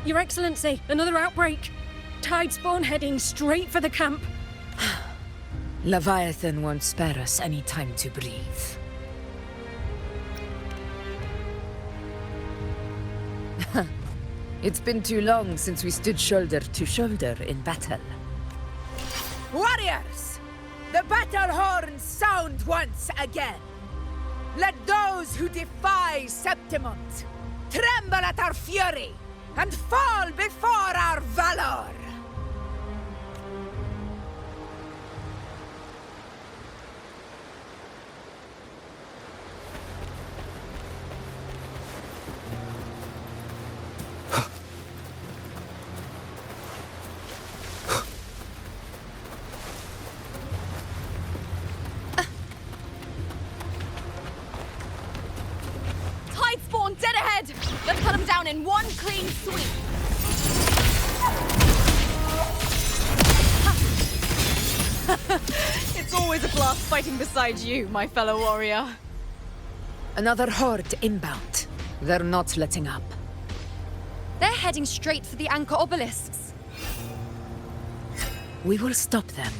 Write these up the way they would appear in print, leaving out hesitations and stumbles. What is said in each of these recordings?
Your Excellency, another outbreak. Tide spawn heading straight for the camp. Leviathan won't spare us any time to breathe. It's been too long since we stood shoulder to shoulder in battle. Warriors! The battle horns sound once again! Let those who defy Septimont tremble at our fury and fall before our valor! Dead ahead! Let's cut them down in one clean sweep! It's always a blast fighting beside you, my fellow warrior. Another horde inbound. They're not letting up. They're heading straight for the anchor obelisks. We will stop them.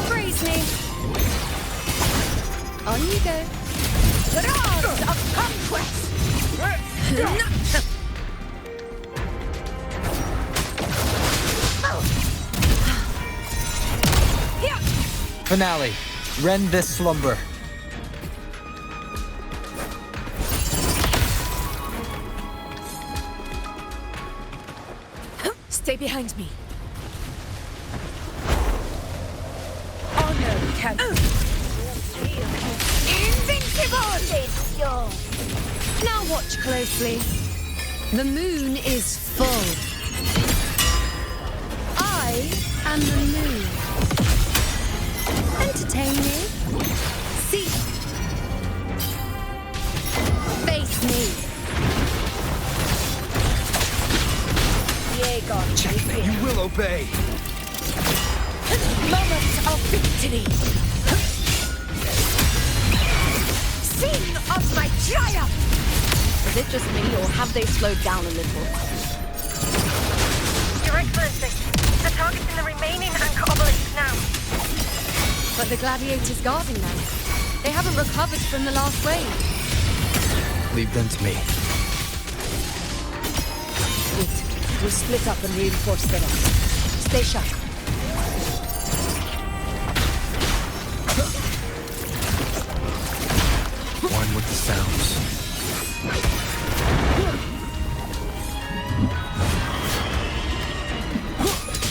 Freeze me! On you go. Round of conquest! Finale. Rend this slumber. Stay behind me. Honor can... Invincible! Now watch closely. The moon is full. I am the moon. Entertain me. See. Face me. Jacob, you will obey. Moment of victory. Sing of my triumph! Is it just me, or have they slowed down a little? Your Excellency, the target's in the remaining anchor obelisk now. But the gladiators guarding them. They haven't recovered from the last wave. Leave them to me. Good. We'll split up and reinforce the rest. Stay sharp. One with the sounds.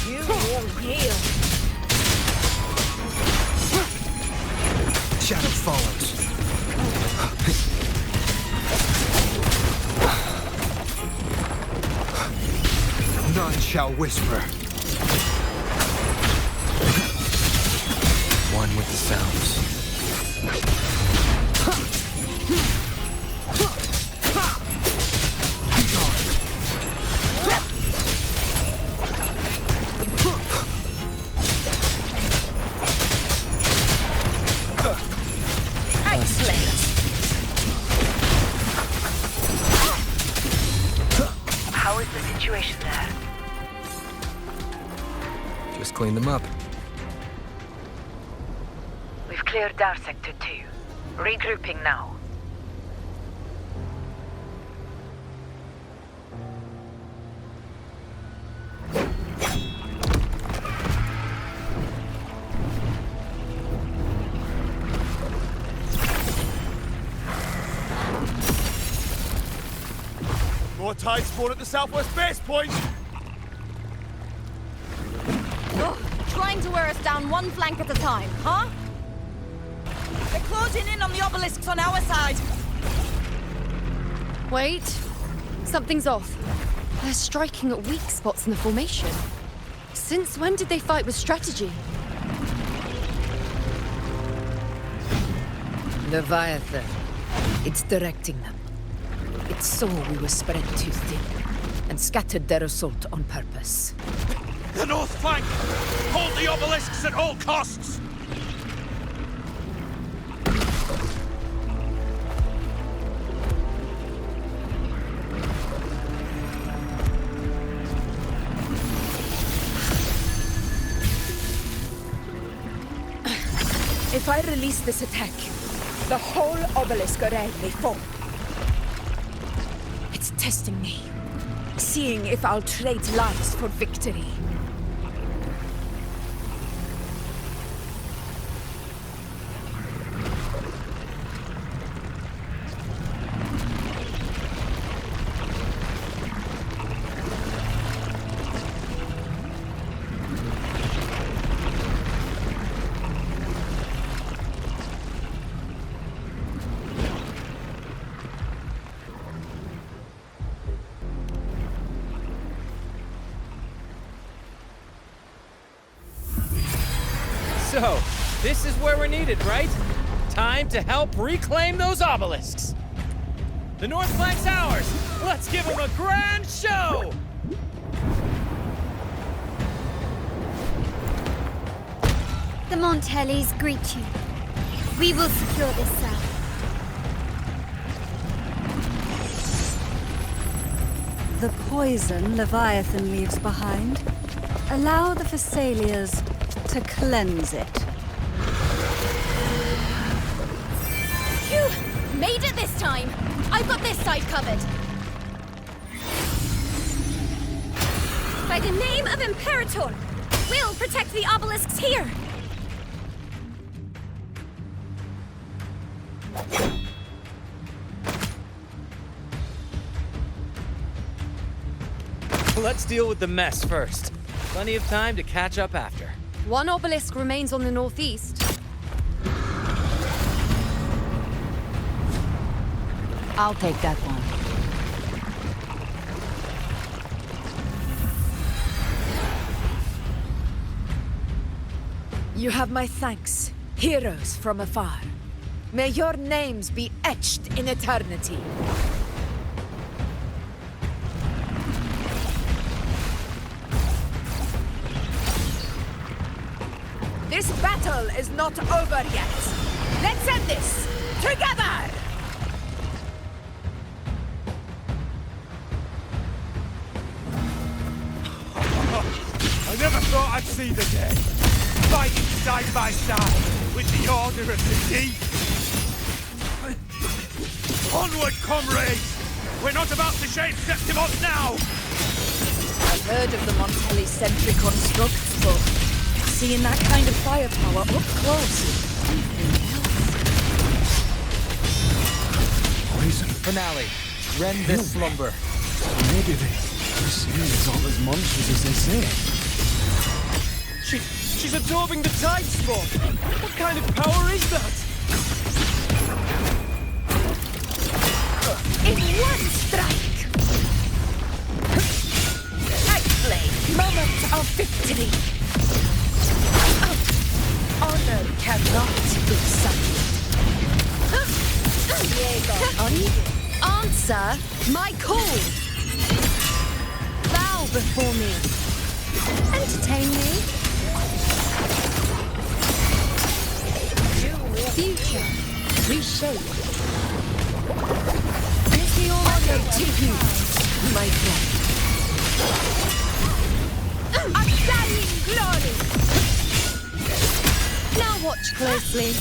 You will heal. Shadow follows. None shall whisper. One with the sounds. How is the situation there? Just clean them up. We've cleared our sector 2. Regrouping now. More tide spawn at the southwest base point! Ugh, trying to wear us down one flank at a time, huh? They're closing in on the obelisks on our side. Wait. Something's off. They're striking at weak spots in the formation. Since when did they fight with strategy? Leviathan. It's directing them. It saw we were spread too thin, and scattered their assault on purpose. The north flank! Hold the obelisks at all costs! If I release this attack, the whole obelisk array may fall. It's testing me, seeing if I'll trade lives for victory. So, this is where we're needed, right? Time to help reclaim those obelisks. The North Flank's ours. Let's give them a grand show! The Montellis greet you. We will secure this cell. The poison Leviathan leaves behind, allow the Thessalias to cleanse it. Phew! Made it this time! I've got this side covered. By the name of Imperator, we'll protect the obelisks here! Let's deal with the mess first. Plenty of time to catch up after. One obelisk remains on the northeast. I'll take that one. You have my thanks, heroes from afar. May your names be etched in eternity. This battle is not over yet. Let's end this together! I never thought I'd see the day. Fighting side by side with the Order of the Deep. Onward, comrades! We're not about to shape Septimont now! I've heard of the Montelli-centric constructs, but seeing that kind of firepower up close. Poison. Finale. Rend this slumber. Maybe this is all as monstrous as they say. She's absorbing the tide spawn. What kind of power is that? In one strike! Nightblade, moment of victory! Honor cannot be silent. Answer my call! Bow before me. Entertain me. Future. Reshape. Is the order to you, my friend? Undying glory! Now watch closely.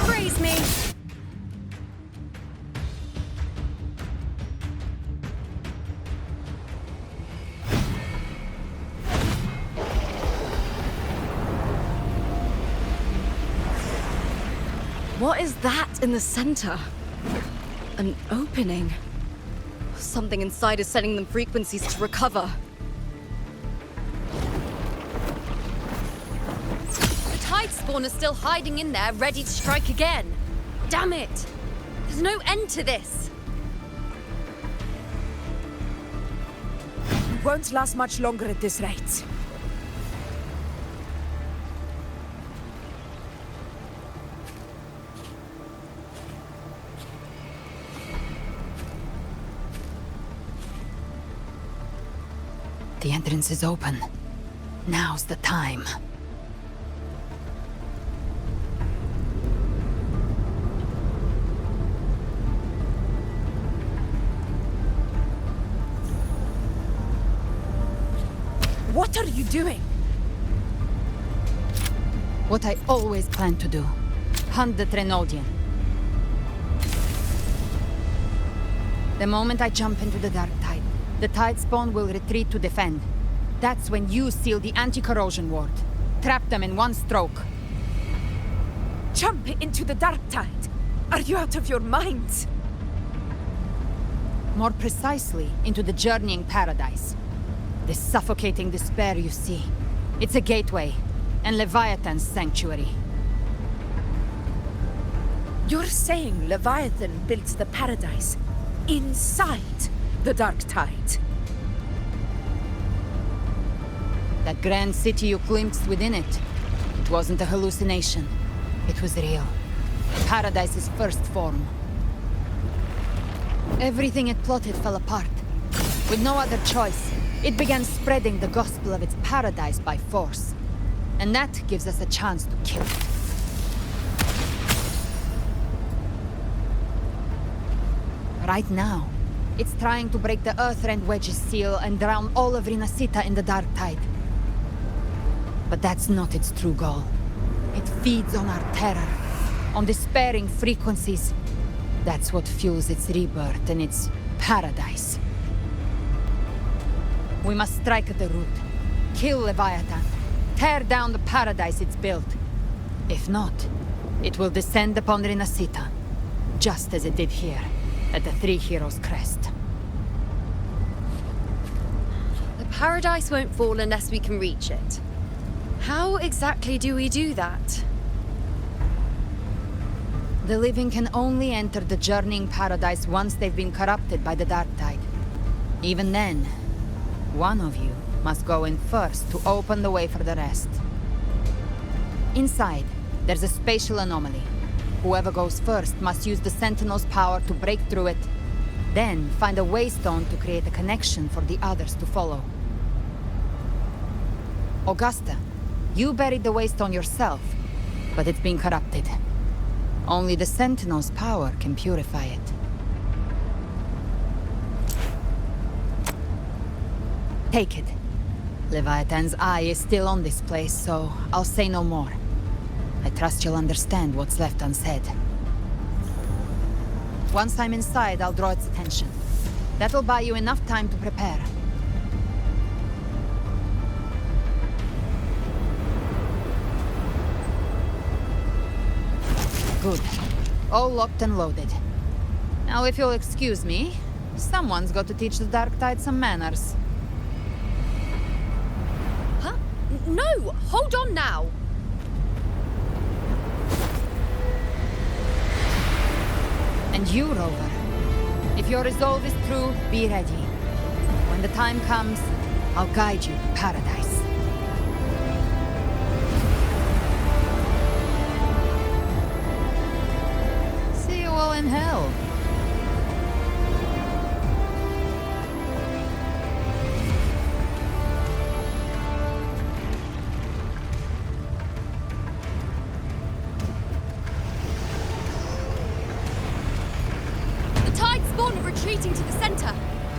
Praise me. What is that in the center? An opening. Something inside is sending them frequencies to recover. The tide spawn is still hiding in there, ready to strike again. Damn it! There's no end to this. Won't last much longer at this rate. The entrance is open. Now's the time. What are you doing? What I always planned to do. Hunt the Trenodian. The moment I jump into the Dark Tide, the Tide Spawn will retreat to defend. That's when you seal the anti-corrosion ward. Trap them in one stroke. Jump into the Dark Tide? Are you out of your minds? More precisely, into the journeying paradise. This suffocating despair you see. It's a gateway, and Leviathan's sanctuary. You're saying Leviathan built the paradise inside the Dark Tide? That grand city you glimpsed within it, it wasn't a hallucination. It was real. Paradise's first form. Everything it plotted fell apart. With no other choice, it began spreading the gospel of its paradise by force. And that gives us a chance to kill it. Right now, it's trying to break the Earthrend Wedge's seal and drown all of Rinascita in the Dark Tide. But that's not its true goal. It feeds on our terror, on despairing frequencies. That's what fuels its rebirth and its paradise. We must strike at the root, kill Leviathan, tear down the paradise it's built. If not, it will descend upon Rinascita, just as it did here, at the Three Heroes' Crest. The paradise won't fall unless we can reach it. How exactly do we do that? The living can only enter the journeying paradise once they've been corrupted by the Dark Tide. Even then, one of you must go in first to open the way for the rest. Inside, there's a spatial anomaly. Whoever goes first must use the Sentinel's power to break through it, then find a waystone to create a connection for the others to follow. Augusta, you buried the waystone yourself, but it's been corrupted. Only the Sentinel's power can purify it. Take it. Leviathan's eye is still on this place, so I'll say no more. I trust you'll understand what's left unsaid. Once I'm inside, I'll draw its attention. That'll buy you enough time to prepare. Good. All locked and loaded. Now, if you'll excuse me, someone's got to teach the Dark Tide some manners. Huh? No! Hold on now! And you, Rover. If your resolve is true, be ready. When the time comes, I'll guide you to paradise. See you all in hell. Retreating to the center.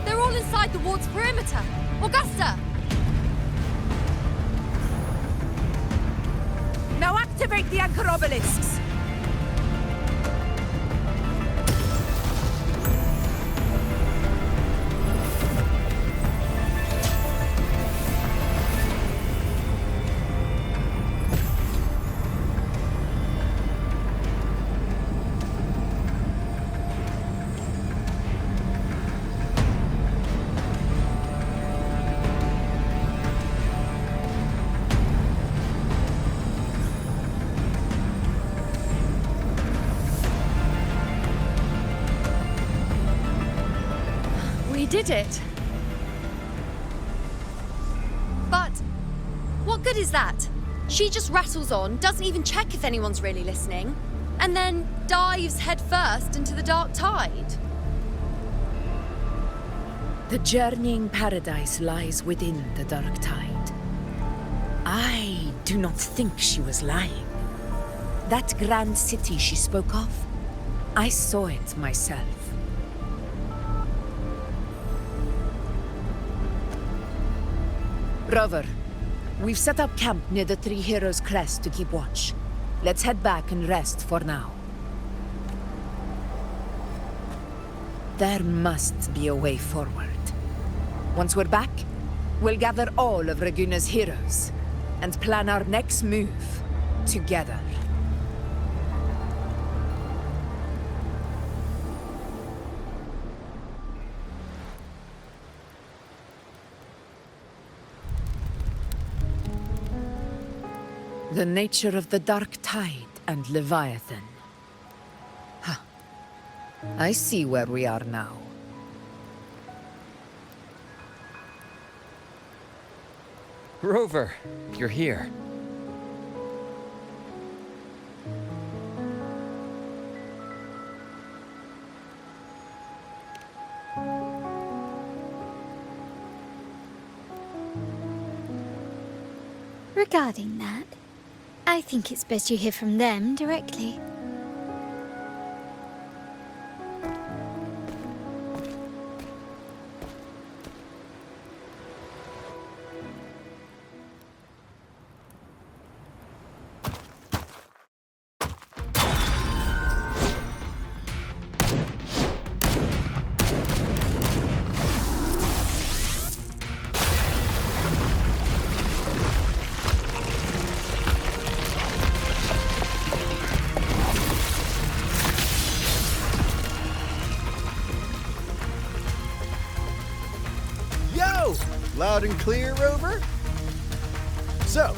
They're all inside the ward's perimeter. Augusta! Now activate the anchor obelisks! We did it. But what good is that? She just rattles on, doesn't even check if anyone's really listening, and then dives headfirst into the Dark Tide. The journeying paradise lies within the Dark Tide. I do not think she was lying. That grand city she spoke of, I saw it myself. Rover, We've set up camp near the Three Heroes Crest to keep watch. Let's head back and rest for now. There must be a way forward. Once we're back, we'll gather all of Raguna's heroes and plan our next move together. The nature of the Dark Tide and Leviathan. Huh. I see where we are now. Rover, you're here. Regarding that, I think it's best you hear from them directly. Loud and clear, Rover? So,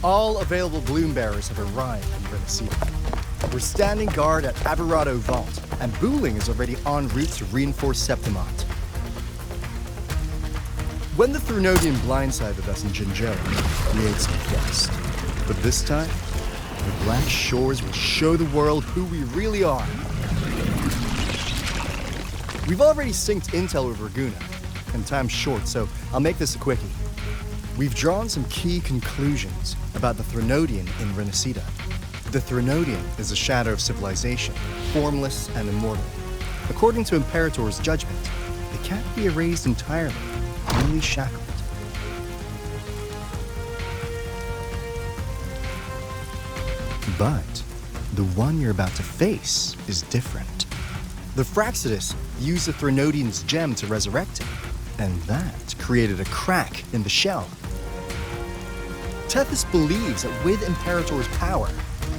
all available bloom bearers have arrived in Rinascita. We're standing guard at Averado Vault, and Booling is already en route to reinforce Septimont. When the Thrunodian blindsided us in Jinzhou, we ate some dust. But this time, the Black Shores will show the world who we really are. We've already synced intel with Raguna, and time's short, so I'll make this a quickie. We've drawn some key conclusions about the Thrunodian in Rinascita. The Thrunodian is a shadow of civilization, formless and immortal. According to Imperator's judgment, it can't be erased entirely, only shackled. But the one you're about to face is different. The Fraxidus used the Thrunodian's gem to resurrect him, and that created a crack in the shell. Tethys believes that with Imperator's power,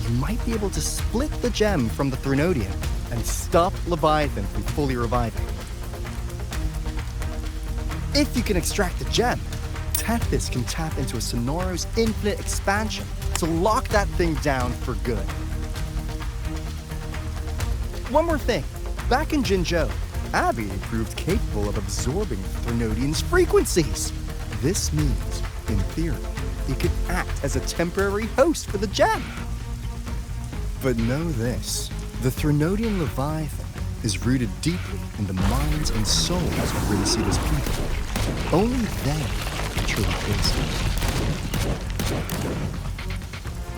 you might be able to split the gem from the Thrunodian and stop Leviathan from fully reviving. If you can extract the gem, Tethys can tap into a Sonoro's infinite expansion to lock that thing down for good. One more thing. Back in Jinzhou, Abby proved capable of absorbing Thrunodian's frequencies. This means, in theory, it could act as a temporary host for the gem. But know this, the Thrunodian Leviathan is rooted deeply in the minds and souls of Rinascita's people. Only they can truly face it.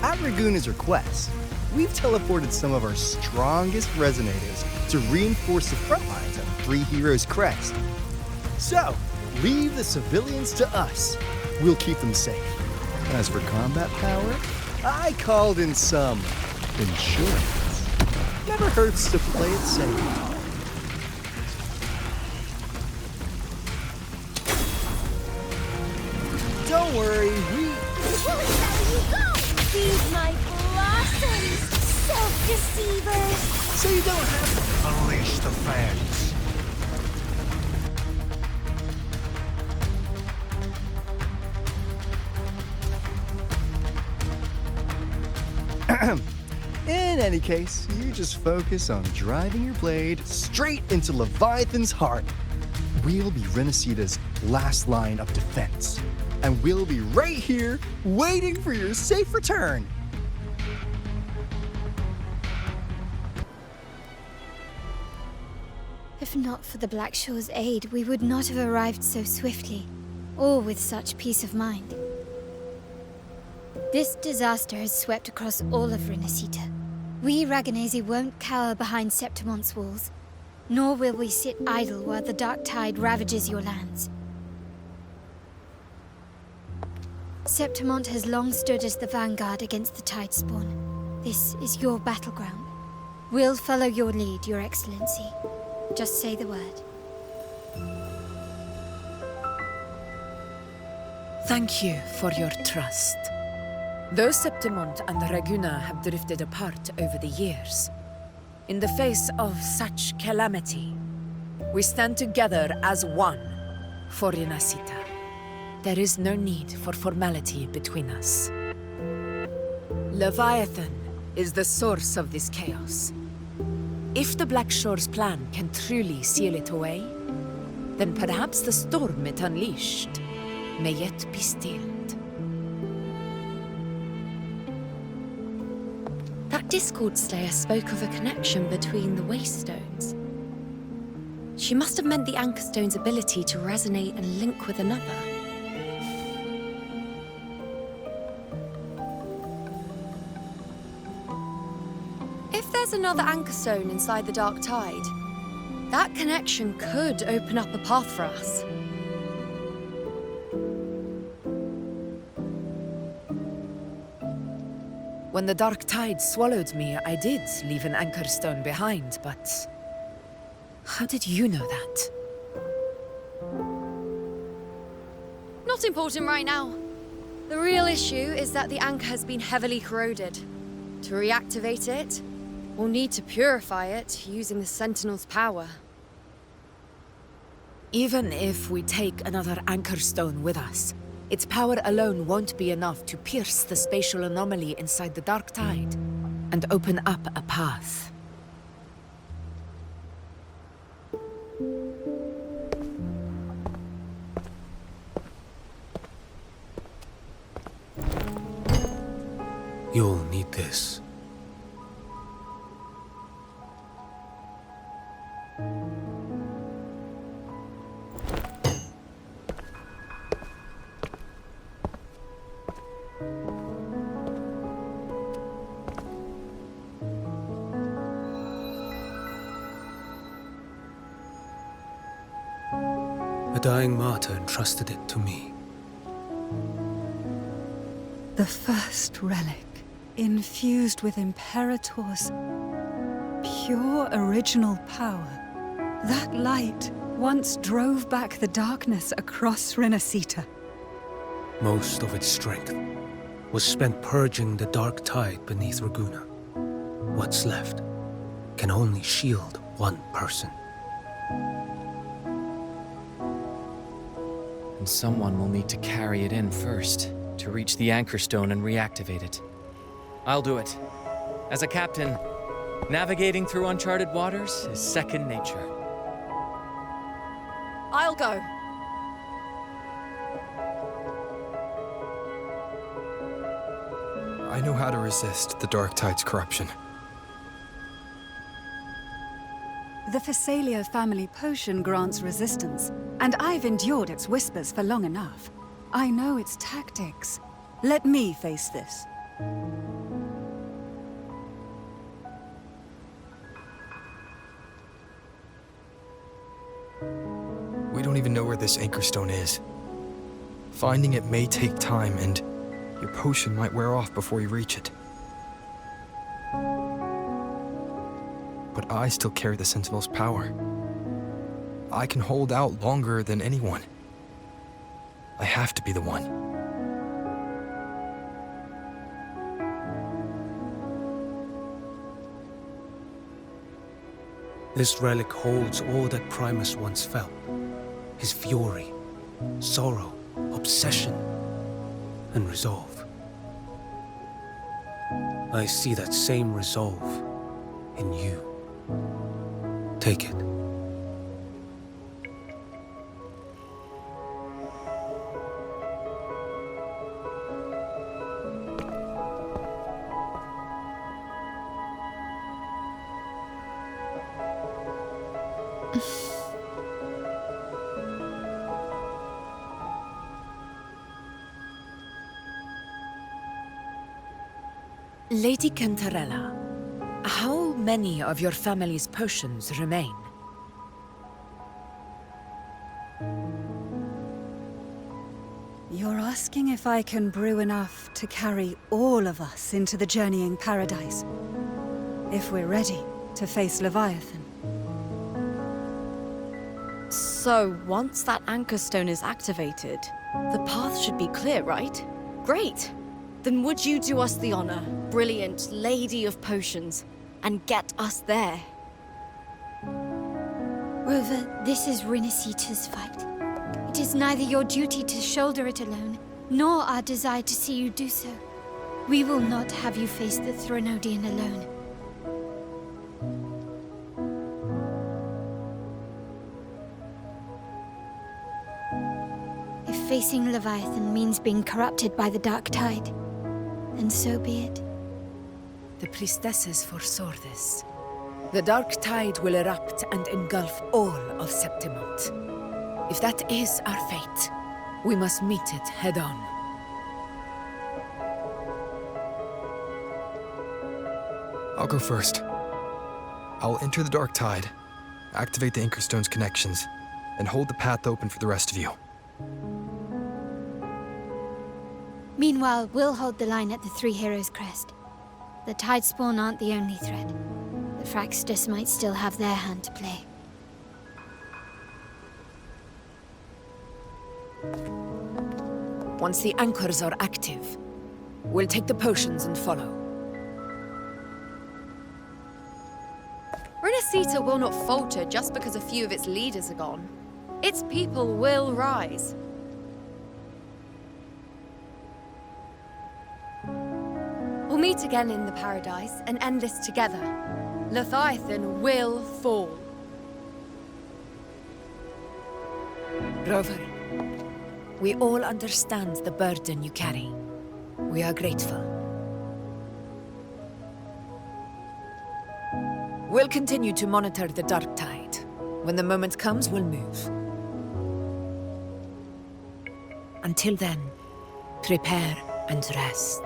At Raguna's request, we've teleported some of our strongest resonators to reinforce the front lines at Three Heroes Crest. So, leave the civilians to us. We'll keep them safe. As for combat power, I called in some insurance. Never hurts to play it safe. Don't worry, Feed my blossoms, self-deceivers! so you don't have to unleash the fans. In any case, you just focus on driving your blade straight into Leviathan's heart. We'll be Rinascita's last line of defense, and we'll be right here waiting for your safe return. If not for the Black Shore's aid, we would not have arrived so swiftly, or with such peace of mind. This disaster has swept across all of Rinascita. We Raganese won't cower behind Septimont's walls, nor will we sit idle while the Dark Tide ravages your lands. Septimont has long stood as the vanguard against the Tidespawn. This is your battleground. We'll follow your lead, Your Excellency. Just say the word. Thank you for your trust. Though Septimont and Raguna have drifted apart over the years, in the face of such calamity, we stand together as one for Rinascita. There is no need for formality between us. Leviathan is the source of this chaos. If the Black Shore's plan can truly seal it away, then perhaps the storm it unleashed may yet be stilled. That Discord Slayer spoke of a connection between the Waystones. She must have meant the Anchorstone's ability to resonate and link with another. If there's another Anchorstone inside the Dark Tide, that connection could open up a path for us. When the Dark Tide swallowed me, I did leave an Anchorstone behind, but... how did you know that? Not important right now. The real issue is that the anchor has been heavily corroded. To reactivate it, we'll need to purify it using the Sentinel's power. Even if we take another Anchorstone with us, its power alone won't be enough to pierce the spatial anomaly inside the Dark Tide and open up a path. You'll need this. A dying martyr entrusted it to me. The first relic, infused with Imperator's pure original power. That light once drove back the darkness across Rinascita. Most of its strength was spent purging the dark tide beneath Raguna. What's left can only shield one person. And someone will need to carry it in first, to reach the Anchorstone and reactivate it. I'll do it. As a captain, navigating through uncharted waters is second nature. I'll go. I know how to resist the Dark Tide's corruption. The Phasalia family potion grants resistance, and I've endured its whispers for long enough. I know its tactics. Let me face this. We don't even know where this Anchorstone is. Finding it may take time, and your potion might wear off before you reach it. But I still carry the Sentinel's power. I can hold out longer than anyone. I have to be the one. This relic holds all that Primus once felt. His fury, sorrow, obsession, and resolve. I see that same resolve in you. Take it. Lady Cantarella, how many of your family's potions remain? You're asking if I can brew enough to carry all of us into the journeying paradise? If we're ready to face Leviathan. So, once that anchor stone is activated, the path should be clear, right? Great! Then would you do us the honor, brilliant Lady of Potions, and get us there? Rover, this is Rinascita's fight. It is neither your duty to shoulder it alone, nor our desire to see you do so. We will not have you face the Threnodian alone. If facing Leviathan means being corrupted by the Dark Tide, then so be it. The priestesses foresaw this. The Dark Tide will erupt and engulf all of Septimont. If that is our fate, we must meet it head-on. I'll go first. I'll enter the Dark Tide, activate the Anchorstone's connections, and hold the path open for the rest of you. Meanwhile, we'll hold the line at the Three Heroes Crest. The Tidespawn aren't the only threat. The Fraxtus might still have their hand to play. Once the anchors are active, we'll take the potions and follow. Rinascita will not falter just because a few of its leaders are gone. Its people will rise. We'll meet again in the paradise and end this together. Leviathan will fall. Rover, we all understand the burden you carry. We are grateful. We'll continue to monitor the Dark Tide. When the moment comes, we'll move. Until then, prepare and rest.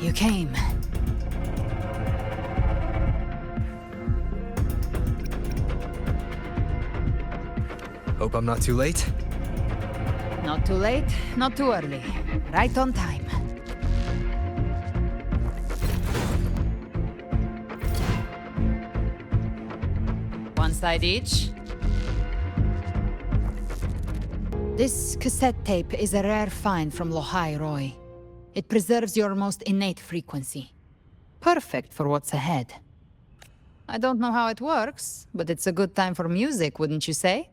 You came. Hope I'm not too late. Not too late, not too early. Right on time. One side each. This cassette tape is a rare find from Lohai Roy. It preserves your most innate frequency. Perfect for what's ahead. I don't know how it works, but it's a good time for music, wouldn't you say?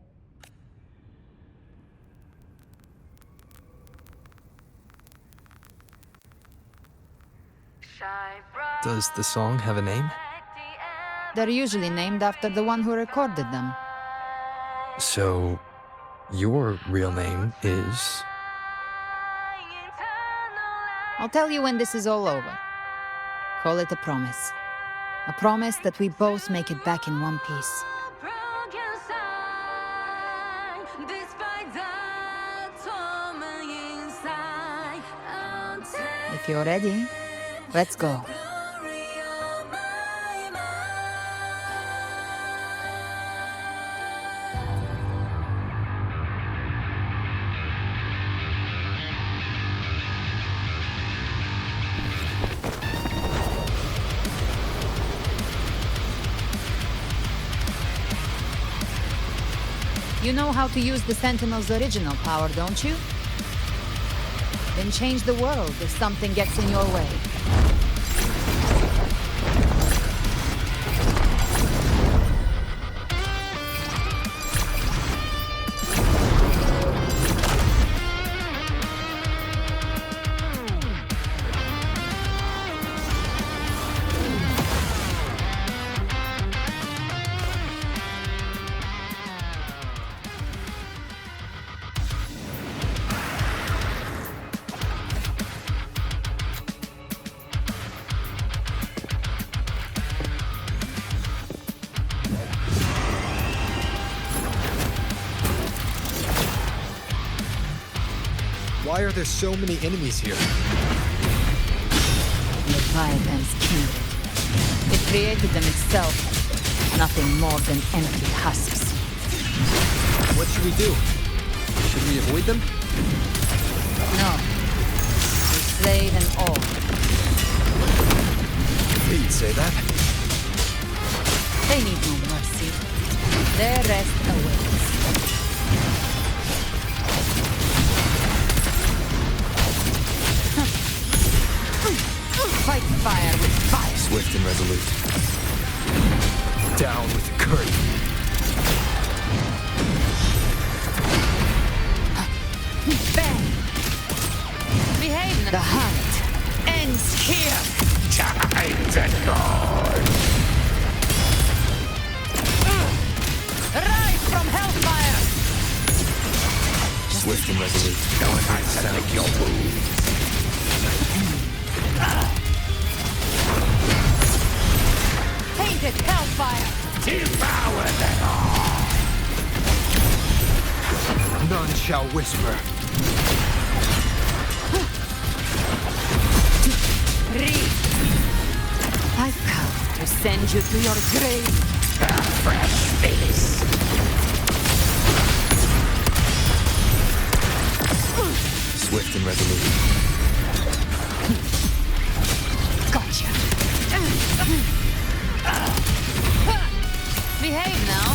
Does the song have a name? They're usually named after the one who recorded them. So, your real name is... I'll tell you when this is all over. Call it a promise. A promise that we both make it back in one piece. If you're ready, let's go. You know how to use the Sentinel's original power, don't you? Then change the world if something gets in your way. Why are there so many enemies here? Leviathan's kindred. It created them itself. Nothing more than empty husks. What should we do? Should we avoid them? No. We slay them all. You'd say that? They need no mercy. Their rest awaits. Fight fire with fire. Swift and resolute. Down with the curtain. Bang! Behave now. The hunt ends here. Rise from hellfire. Swift and resolute. Knowing how to make your move. Tainted hellfire. Devour them all. None shall whisper. Read. I've come to send you to your grave. A fresh face. Swift and resolute. Gotcha. Behave now.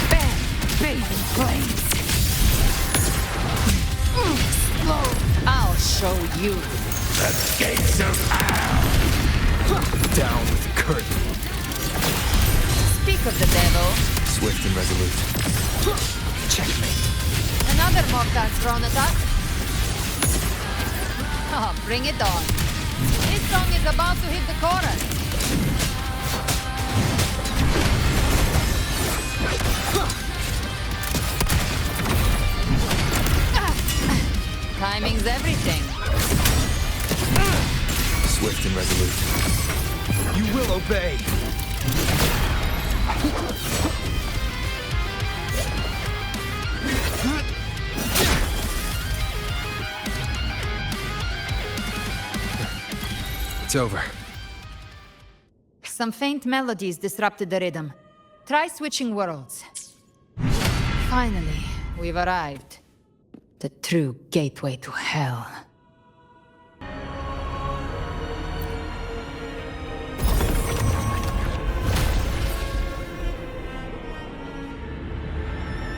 Bang! Bathe in flames. Explode. I'll show you. The gates of hell. Down with the curtain. Speak of the devil. Swift and resolute. Checkmate. Another mortar thrown at us. Oh, bring it on. This song is about to hit the chorus. Timing's everything. Swift and resolute. You will obey. It's over. Some faint melodies disrupted the rhythm. Try switching worlds. Finally, we've arrived. The true gateway to hell.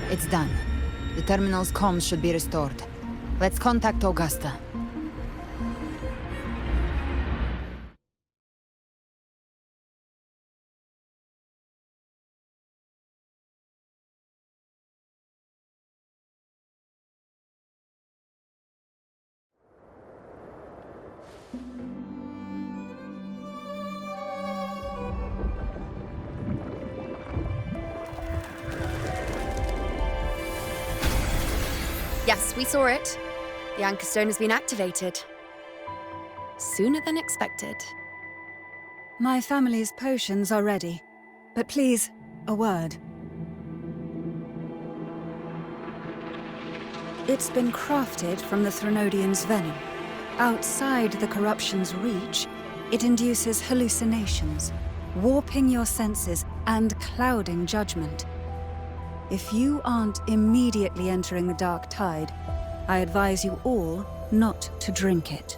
It's done. The terminal's comms should be restored. Let's contact Augusta. Yes, we saw it. The Anchor Stone has been activated. Sooner than expected. My family's potions are ready. But please, a word. It's been crafted from the Threnodian's venom. Outside the corruption's reach, it induces hallucinations, warping your senses and clouding judgment. If you aren't immediately entering the dark tide, I advise you all not to drink it.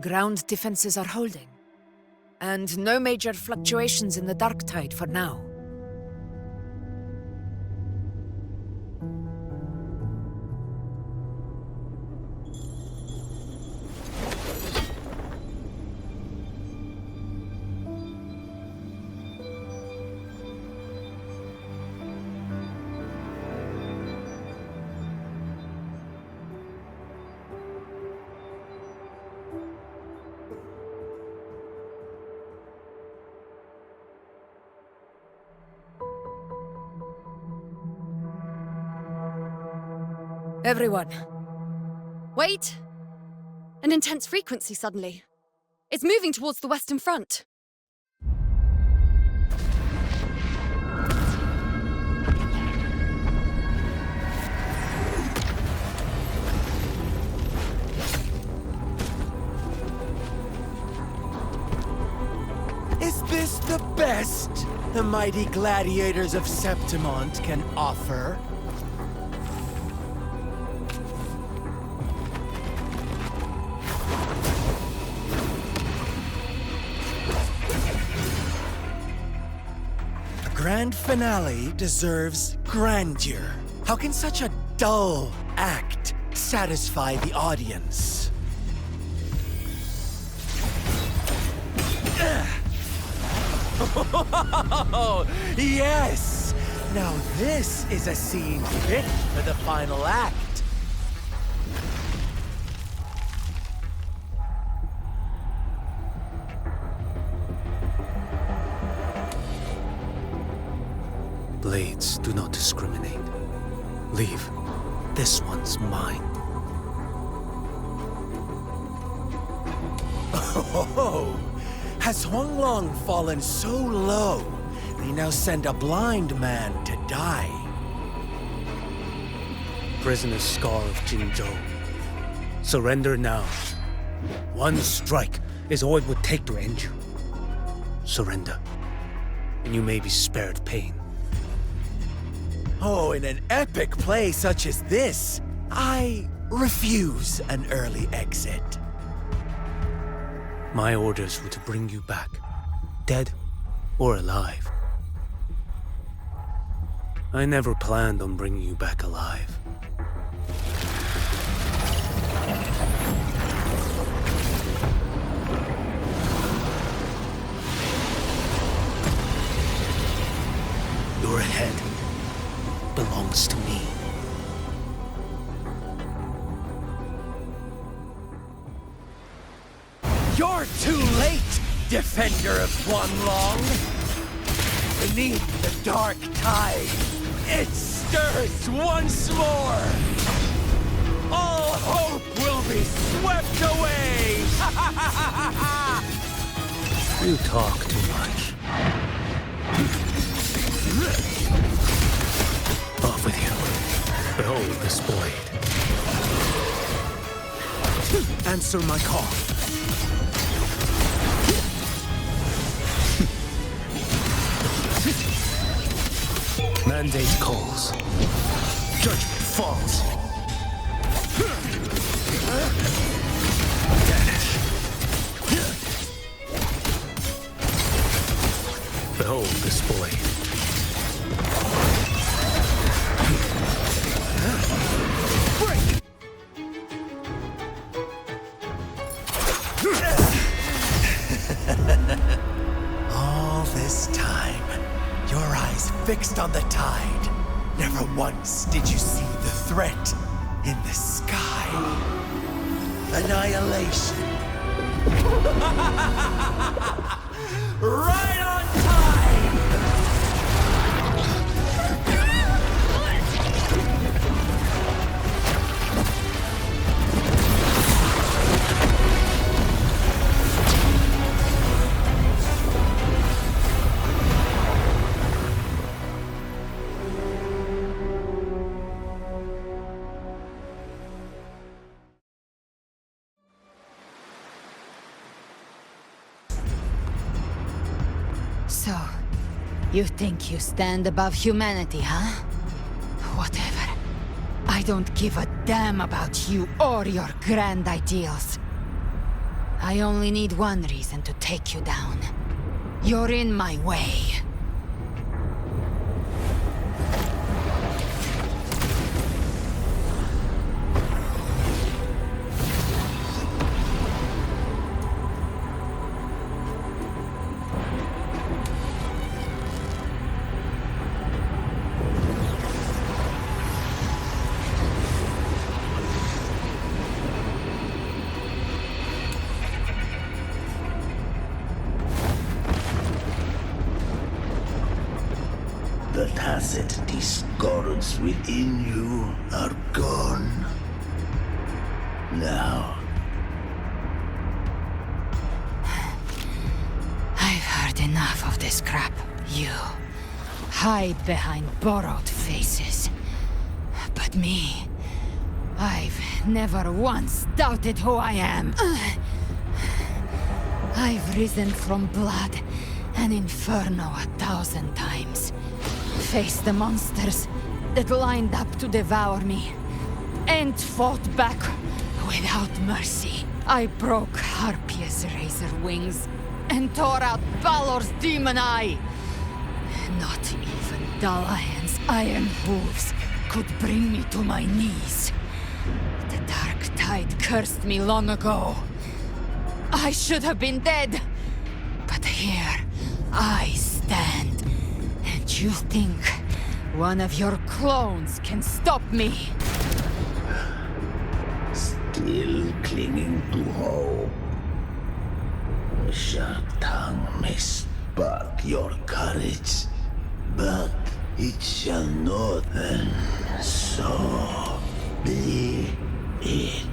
Ground defenses are holding. And no major fluctuations in the dark tide for now. Everyone. Wait! An intense frequency suddenly. It's moving towards the Western Front. Is this the best the mighty gladiators of Septimont can offer? A grand finale deserves grandeur. How can such a dull act satisfy the audience? Oh, yes! Now this is a scene fit for the final act. Blades do not discriminate. Leave. This one's mine. Oh, has Huanglong fallen so low, they now send a blind man to die? Prisoner's Scar of Jinzhou. Surrender now. One strike is all it would take to end you. Surrender, and you may be spared pain. Oh, in an epic play such as this, I refuse an early exit. My orders were to bring you back, dead or alive. I never planned on bringing you back alive. Your head belongs to me. You're too late, defender of Huanglong! Beneath the dark tide, it stirs once more! All hope will be swept away! You talk too much. Off with you. Behold this blade. Answer my call. Mandate calls. Judgment falls. Vanish. Behold this blade. Break! All this time, your eyes fixed on the tide. Never once did you see the threat in the sky. Annihilation. Right on time! So, you think you stand above humanity, huh? Whatever. I don't give a damn about you or your grand ideals. I only need one reason to take you down. You're in my way. The tacit discords within you are gone. Now, Enough of this crap. You hide behind borrowed faces. But me, I've never once doubted who I am. I've risen from blood and inferno 1,000 times. Faced the monsters that lined up to devour me, and fought back without mercy. I broke Harpia's razor wings and tore out Balor's demon eye. Not even Dalahan's iron hooves could bring me to my knees. The dark tide cursed me long ago. I should have been dead. But here I stand. And you think one of your clones can stop me? Still clinging to hope. A sharp tongue may spark your courage, but it shall not, and so be it.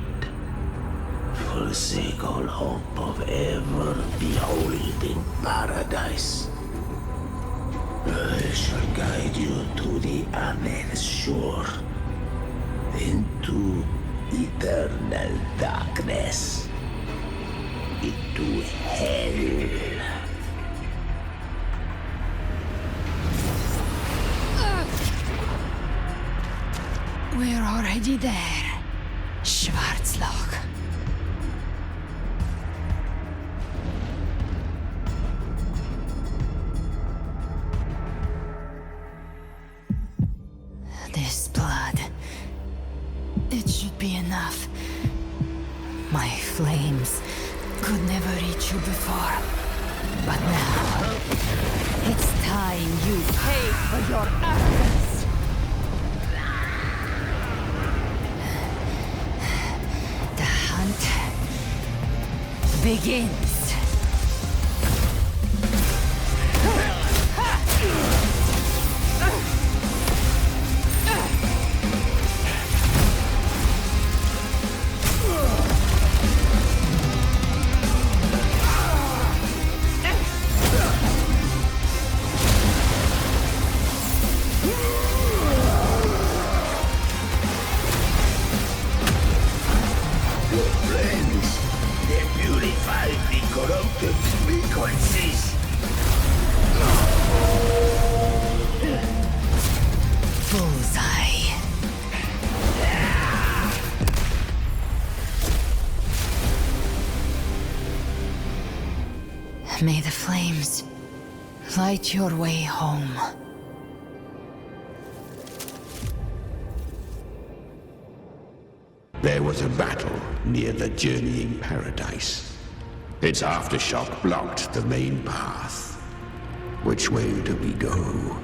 Forsake all hope of ever beholding paradise. I shall guide you to the Amet's shore, into eternal darkness, into hell. We're already there, Schwarzloch. This blood, it should be enough. My flames could never reach you before, but now it's time you pay for your arrogance. Begins. May the flames light your way home. There was a battle near the journeying paradise. Its aftershock blocked the main path. Which way do we go?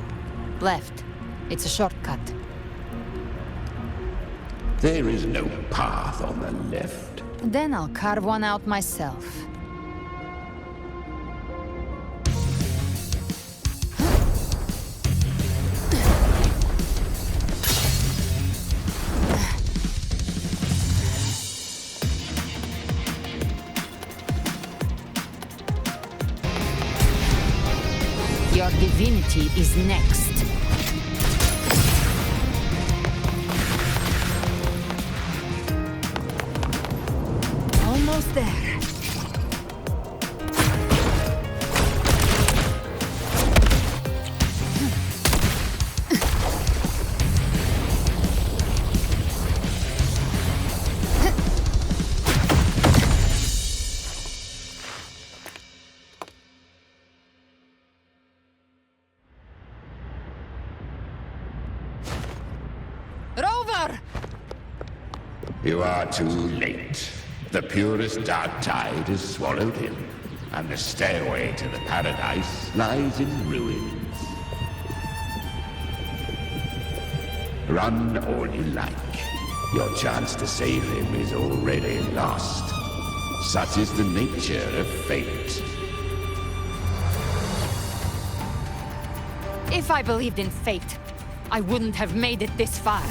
Left. It's a shortcut. There is no path on the left. Then I'll carve one out myself. Your divinity is next. Almost there. You are too late. The purest dark tide has swallowed him, and the stairway to the paradise lies in ruins. Run all you like. Your chance to save him is already lost. Such is the nature of fate. If I believed in fate, I wouldn't have made it this far.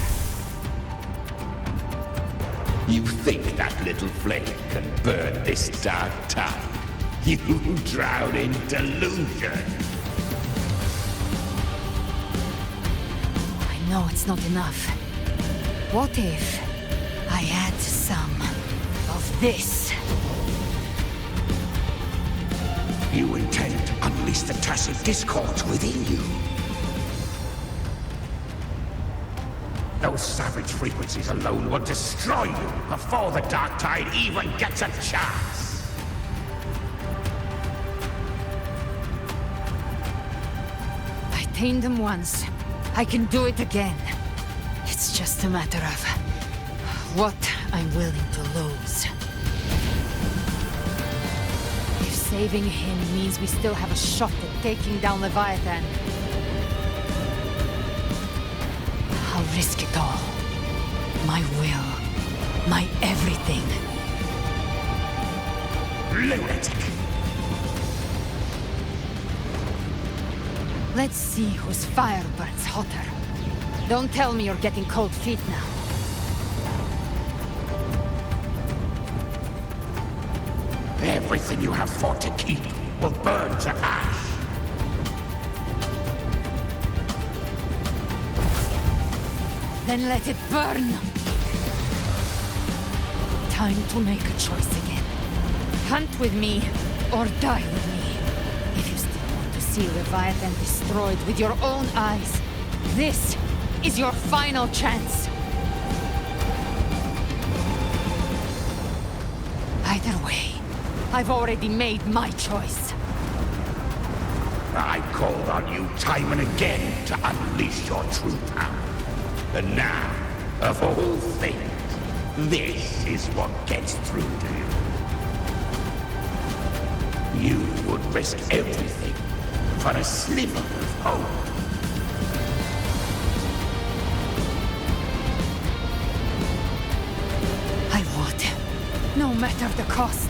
You think that little flame can burn this dark tide? You drown in delusion. I know it's not enough. What if I add some of this? You intend to unleash the tacit discord within you. Those savage frequencies alone will destroy you before the Dark Tide even gets a chance. I tamed them once. I can do it again. It's just a matter of what I'm willing to lose. If saving him means we still have a shot at taking down Leviathan, I'll risk it all. My will. My everything. Lunatic! Let's see whose fire burns hotter. Don't tell me you're getting cold feet now. Everything you have fought to keep will burn to ash. Then let it burn! Time to make a choice again. Hunt with me, or die with me. If you still want to see Leviathan destroyed with your own eyes, this is your final chance. Either way, I've already made my choice. I called on you time and again to unleash your true power. And now, of all things, this is what gets through to you. You would risk everything for a sliver of hope. I would, no matter the cost.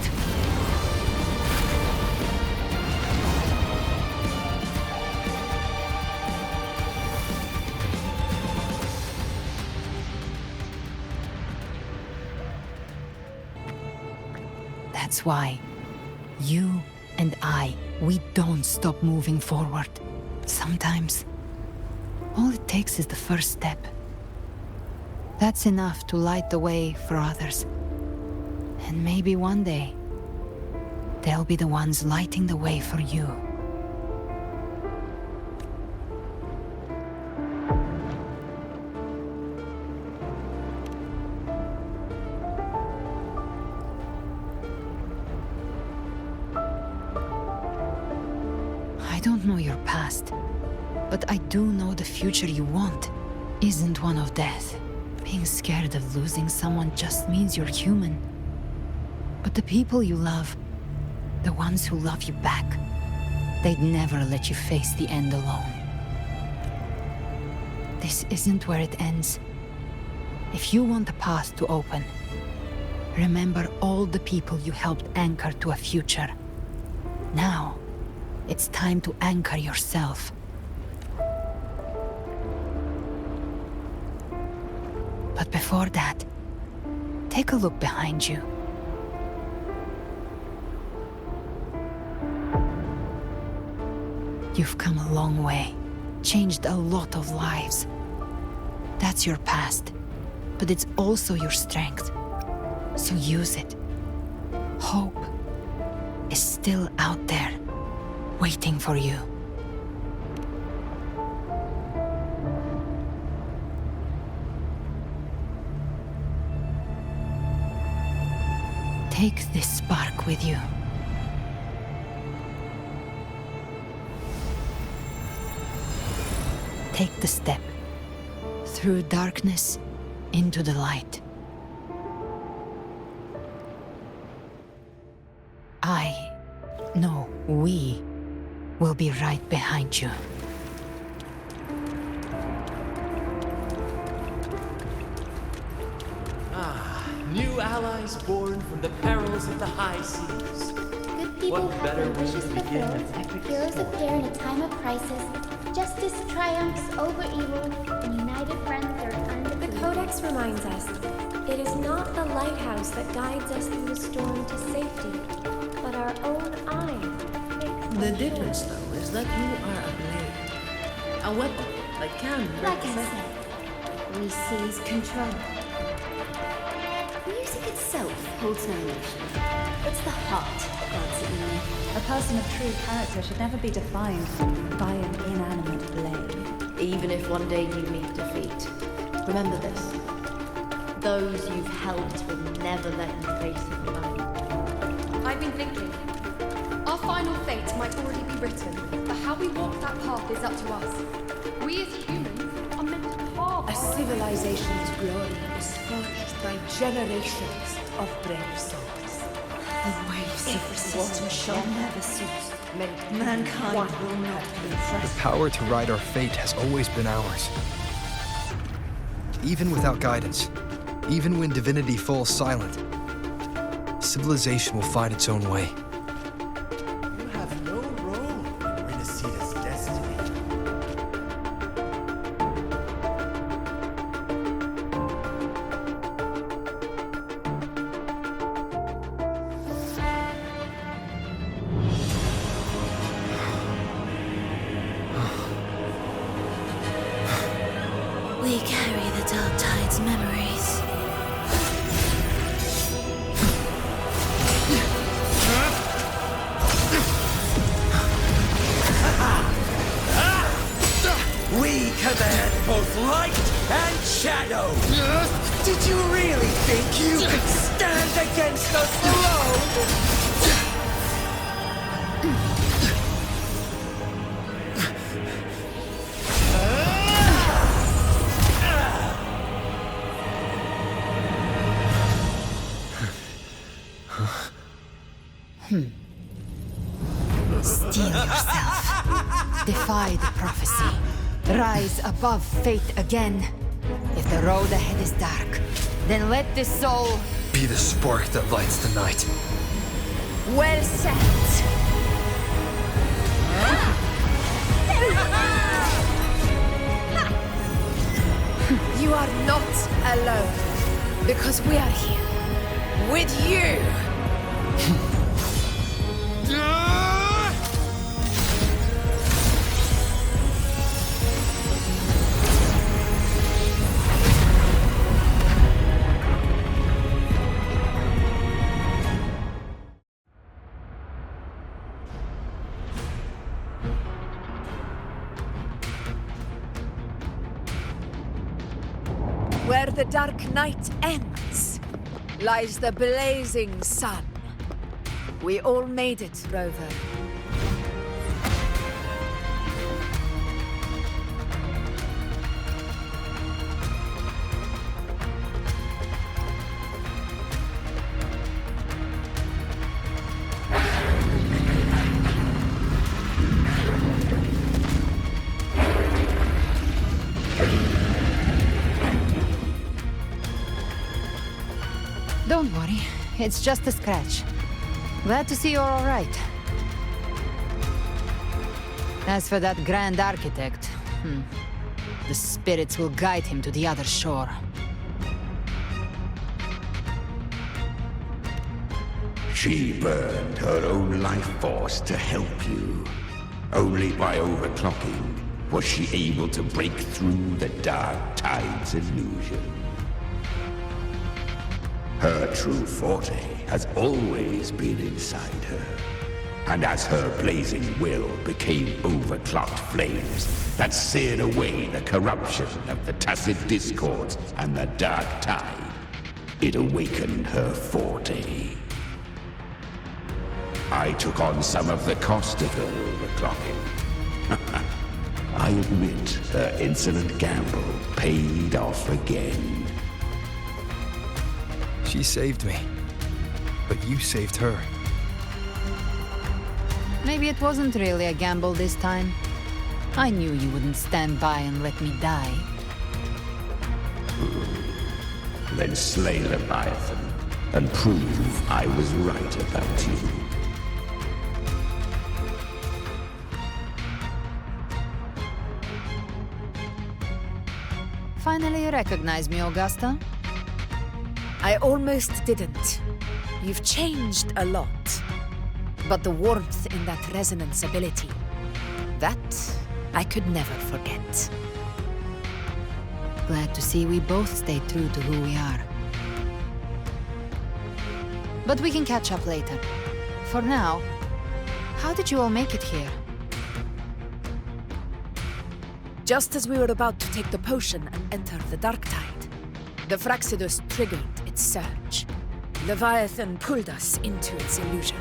That's why you and we don't stop moving forward. Sometimes, all it takes is the first step. That's enough to light the way for others. And maybe one day, they'll be the ones lighting the way for you. I don't know your past, but I do know the future you want isn't one of death. Being scared of losing someone just means you're human. But the people you love, the ones who love you back, they'd never let you face the end alone. This isn't where it ends. If you want the path to open, remember all the people you helped anchor to a future. Now, it's time to anchor yourself. But before that, take a look behind you. You've come a long way, changed a lot of lives. That's your past, but it's also your strength. So use it. Hope is still out there, waiting for you. Take this spark with you. Take the step through darkness into the light. We will be right behind you. New allies born from the perils of the high seas. Good people What better have their way wishes to begin an fulfilled. epic Heroes story? appear in a time of crisis. Justice triumphs over evil, and united friends are undefeated. The Codex reminds us, it is not the lighthouse that guides us through the storm to safety, but our own eyes The difference, though, is that you are a blade. A weapon that can Like I represent. said, we seize control. Music itself holds no emotion. It's the heart that grants it meaning. A person of true character should never be defined by an inanimate blade. Even if one day you meet defeat, remember this. Those you've helped will never let you face it alone. I've been thinking. Our final fate might already be written, but how we walk that path is up to us. We as humans are meant to carve A civilization's glory is forged by generations of brave souls. The waves of water shall never cease. Mankind will not be The impressed. power to ride our fate has always been ours. Even without guidance, even when divinity falls silent, civilization will find its own way. You have no role in Rinascita's destiny. We carry the Dark Tide's memories. We command both light and shadow! Did you really think you could stand against us alone? Steel yourself. Defy the prophecy. Rise above fate again. If the road ahead is dark, then let this soul Be the spark that lights the night. Well said. You are not alone, because we are here with you. Where the dark night ends, lies the blazing sun. We all made it, Rover. Don't worry, it's just a scratch. Glad to see you're all right. As for that Grand Architect, the spirits will guide him to the other shore. She burned her own life force to help you. Only by overclocking was she able to break through the Dark Tide's illusion. Her true forte has always been inside her. And as her blazing will became overclocked flames that seared away the corruption of the tacit discords and the Dark Tide, it awakened her forte. I took on some of the cost of her overclocking. I admit her insolent gamble paid off again. She saved me, but you saved her. Maybe it wasn't really a gamble this time. I knew you wouldn't stand by and let me die. Then slay Leviathan and prove I was right about you. Finally recognize me, Augusta? I almost didn't. You've changed a lot. But the warmth in that resonance ability, that I could never forget. Glad to see we both stayed true to who we are. But we can catch up later. For now, how did you all make it here? Just as we were about to take the potion and enter the dark tide, the Fraxidus triggered its surge. Leviathan pulled us into its illusion.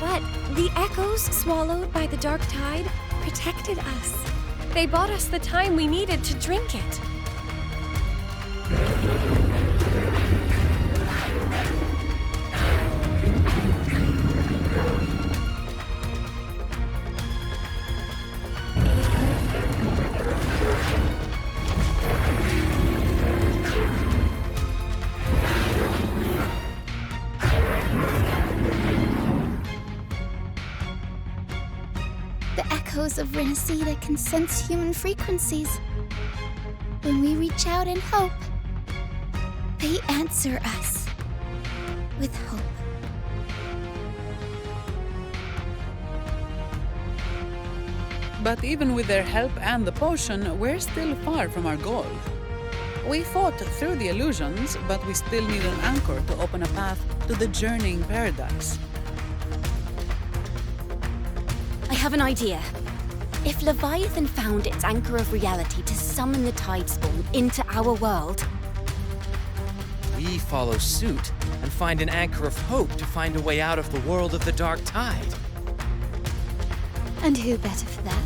But the echoes swallowed by the dark tide protected us. They bought us the time we needed to drink it. The echoes of Rinascita can sense human frequencies. When we reach out in hope, they answer us with hope. But even with their help and the potion, we're still far from our goal. We fought through the illusions, but we still need an anchor to open a path to the journeying paradise. I have an idea. If Leviathan found its anchor of reality to summon the Tidespawn into our world, We follow suit and find an anchor of hope to find a way out of the world of the dark tide. And who better for that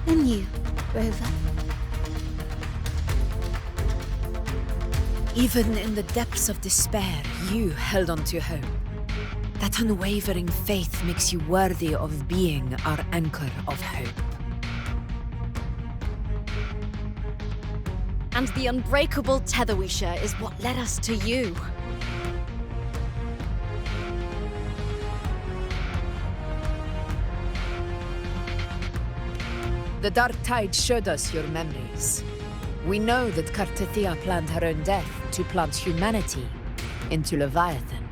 than you, Rover? Even in the depths of despair, you held on to hope. That unwavering faith makes you worthy of being our anchor of hope. and the unbreakable tether we share is what led us to you. The dark tide showed us your memories. We know that Kartithia planned her own death to plant humanity into Leviathan.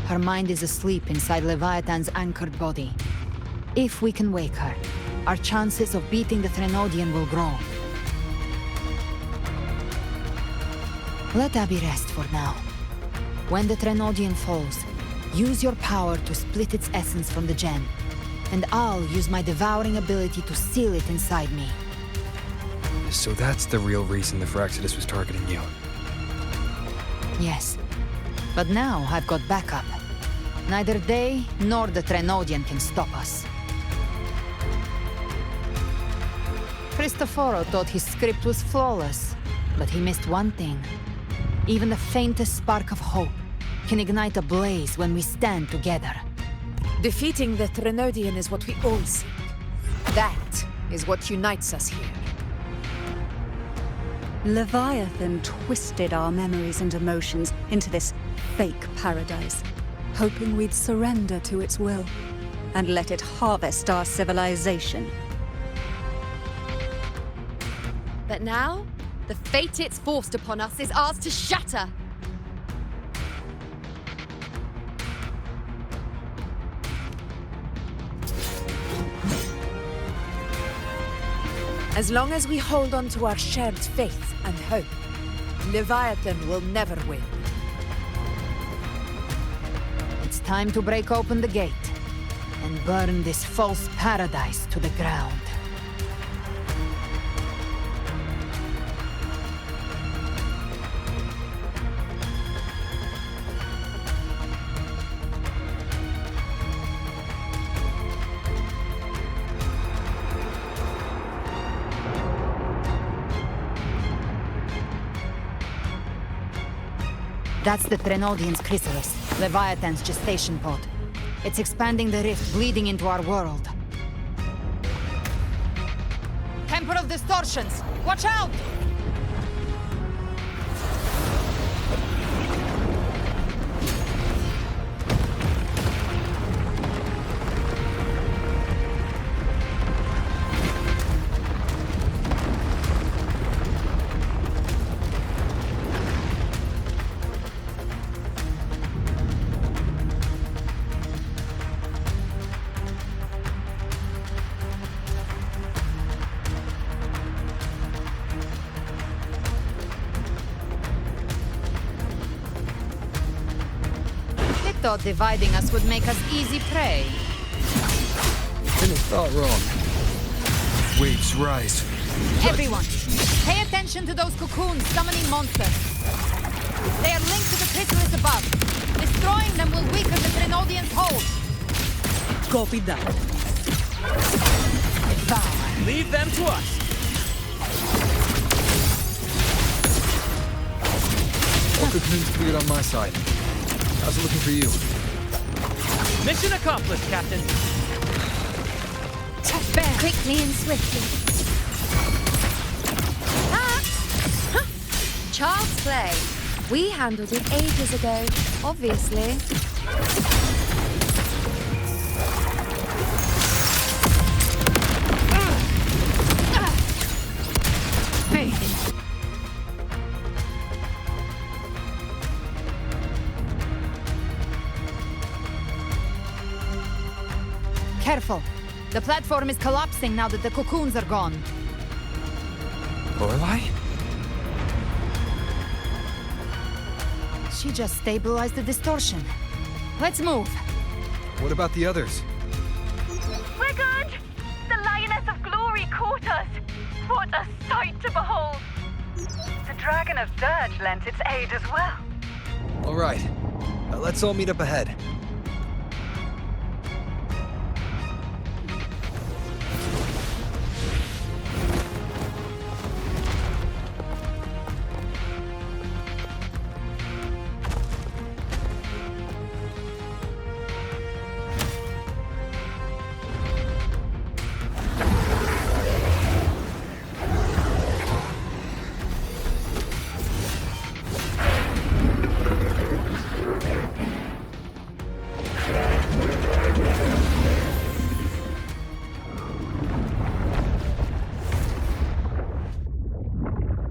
Her mind is asleep inside Leviathan's anchored body. If we can wake her, our chances of beating the Threnodian will grow. Let Abby rest for now. When the Threnodian falls, use your power to split its essence from the gem, and I'll use my devouring ability to seal it inside me. So that's the real reason the Fraxidus was targeting you. Yes. But now I've got backup. Neither they nor the Threnodian can stop us. Cristoforo thought his script was flawless, but he missed one thing. Even the faintest spark of hope can ignite a blaze when we stand together. Defeating the Threnodian is what we all seek. That is what unites us here. Leviathan twisted our memories and emotions into this fake paradise, hoping we'd surrender to its will and let it harvest our civilization. But now, the fate it's forced upon us is ours to shatter. As long as we hold on to our shared faith and hope, Leviathan will never win. It's time to break open the gate and burn this false paradise to the ground. That's the Threnodian's chrysalis, Leviathan's gestation pod. It's expanding the rift, bleeding into our world. Temper of Distortions! Watch out! thought dividing us would make us easy prey. Then I thought wrong. Waves rise. Everyone, pay attention to those cocoons summoning monsters. They are linked to the chrysalis above. Destroying them will weaken the Trinodian's hold. Copy that. Leave them to us. All cocoons cleared on my side. How's it looking for you? Mission accomplished, Captain. Quickly and swiftly. Child's play. We handled it ages ago, obviously. Careful. The platform is collapsing now that the cocoons are gone. Lorelei? She just stabilized the distortion. Let's move. What about the others? We're good! The Lioness of Glory caught us! What a sight to behold! The Dragon of Dirge lent its aid as well. All right. Let's all meet up ahead.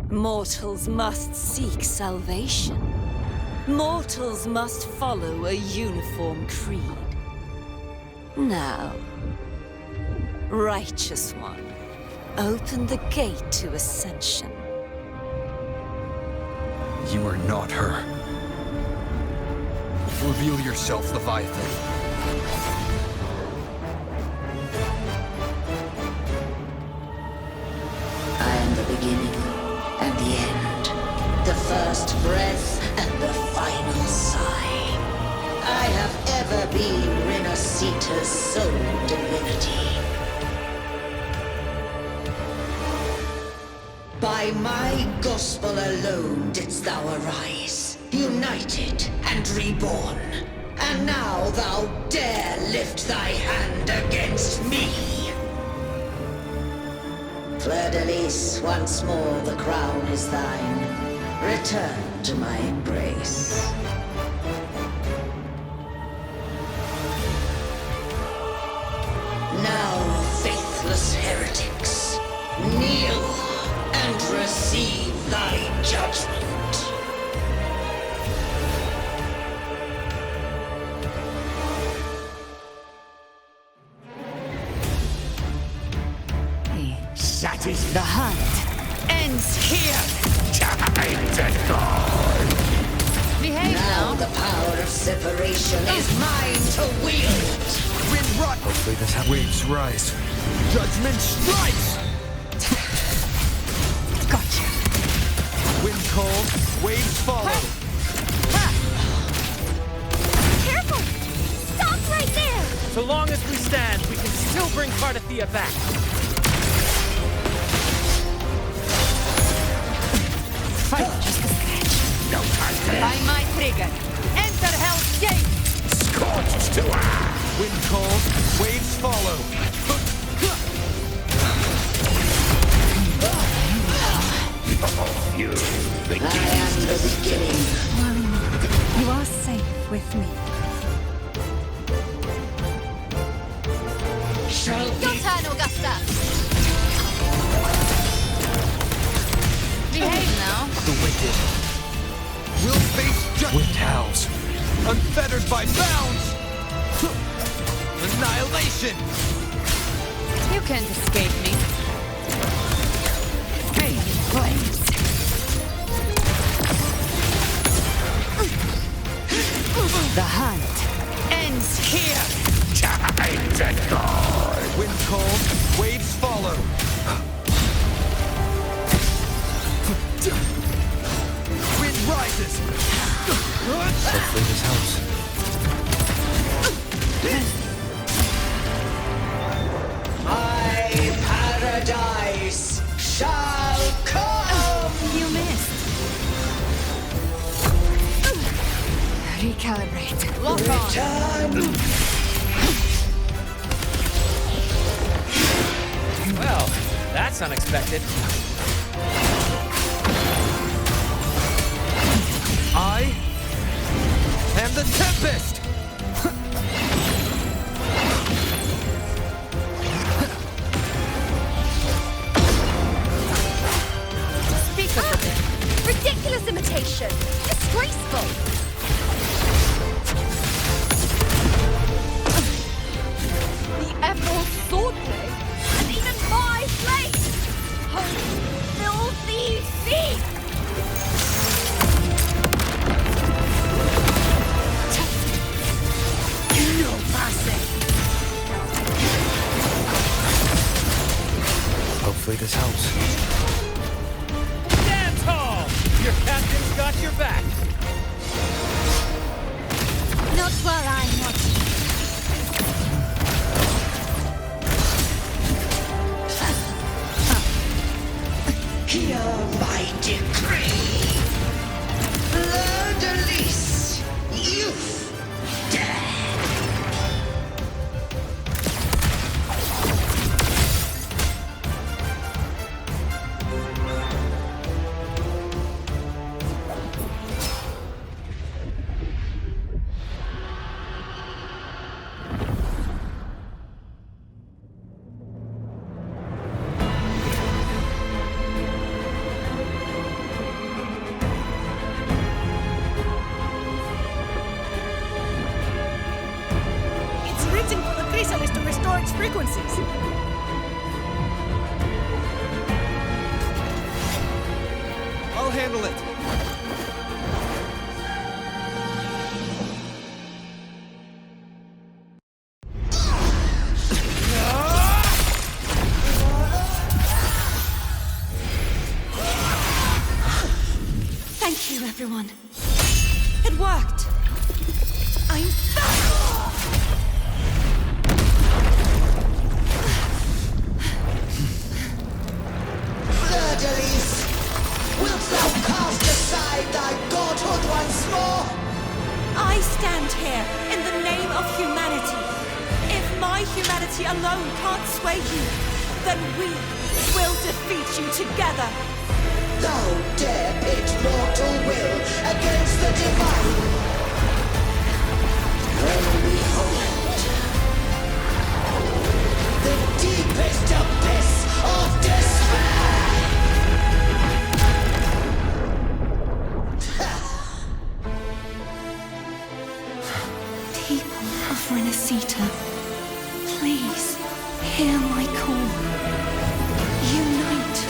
Mortals must seek salvation. Mortals must follow a uniform creed. Now, Righteous One, open the gate to ascension. You are not her. Reveal yourself, Leviathan. I am the beginning and the end, the first breath and the final sigh. I have ever been Rinascita's sole divinity. By my gospel alone didst thou arise, united and reborn. And now thou dare lift thy hand against me. Fleur-de-Lis, once more the crown is thine. Return to my embrace. Now, faithless heretics, kneel and receive thy judgment. Satisfied. The hunt ends here. Time to go. Behave Now now. the power of separation is mine to wield. Wind rot. Hopefully this waves rise. Judgment strikes. Gotcha. Wind cold. Waves follow. Careful! Stop right there! So long as we stand, we can still bring Cardathia back. Fight just a scratch. No contest. By my trigger. Enter Hell's Gate. Scorched to earth. Wind cold. Waves follow. You begin. I am the beginning. One, you are safe with me. Shall Your turn, Augusta. Behave now. The wicked. Will face judgment. Wind howls. Unfettered by bounds. Annihilation. You can't escape me. Fade in flames. The hunt ends here! Time to go! Wind cold, waves follow. Wind rises. Hopefully this helps. My paradise shall come! You missed. Recalibrate. Lock on. Well, that's unexpected. I am the Tempest! Speak up a bit. Ridiculous imitation. Disgraceful. The Emerald Swordplay? And even my place! Oh, filthy thief! No mercy. Hopefully this helps. Stand tall! Your captain's got your back. Not while I'm watching. Hear my decree. Fleur-de-lis, youth, dead. To restore its frequencies. I'll handle it. Thank you, everyone. It worked. I'm back! Fleur-de-lis, wilt thou cast aside thy godhood once more? I stand here in the name of humanity. If my humanity alone can't sway you, then we will defeat you together. Thou dare pit mortal will against the divine. Then behold, the deepest abyss of despair! People of Rinascita, please hear my call. Unite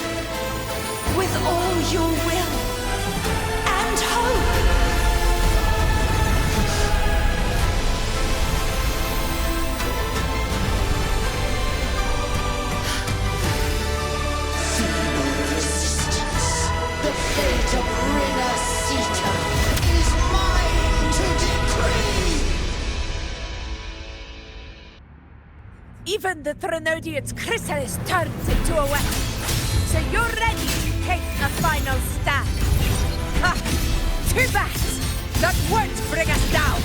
with all your will and hope. Feeble resistance, the fate of Rinascita is mine to decree! Even the Threnodian's chrysalis turns into a weapon. So you're ready to take a final stand. Ha! Too bad! That won't bring us down!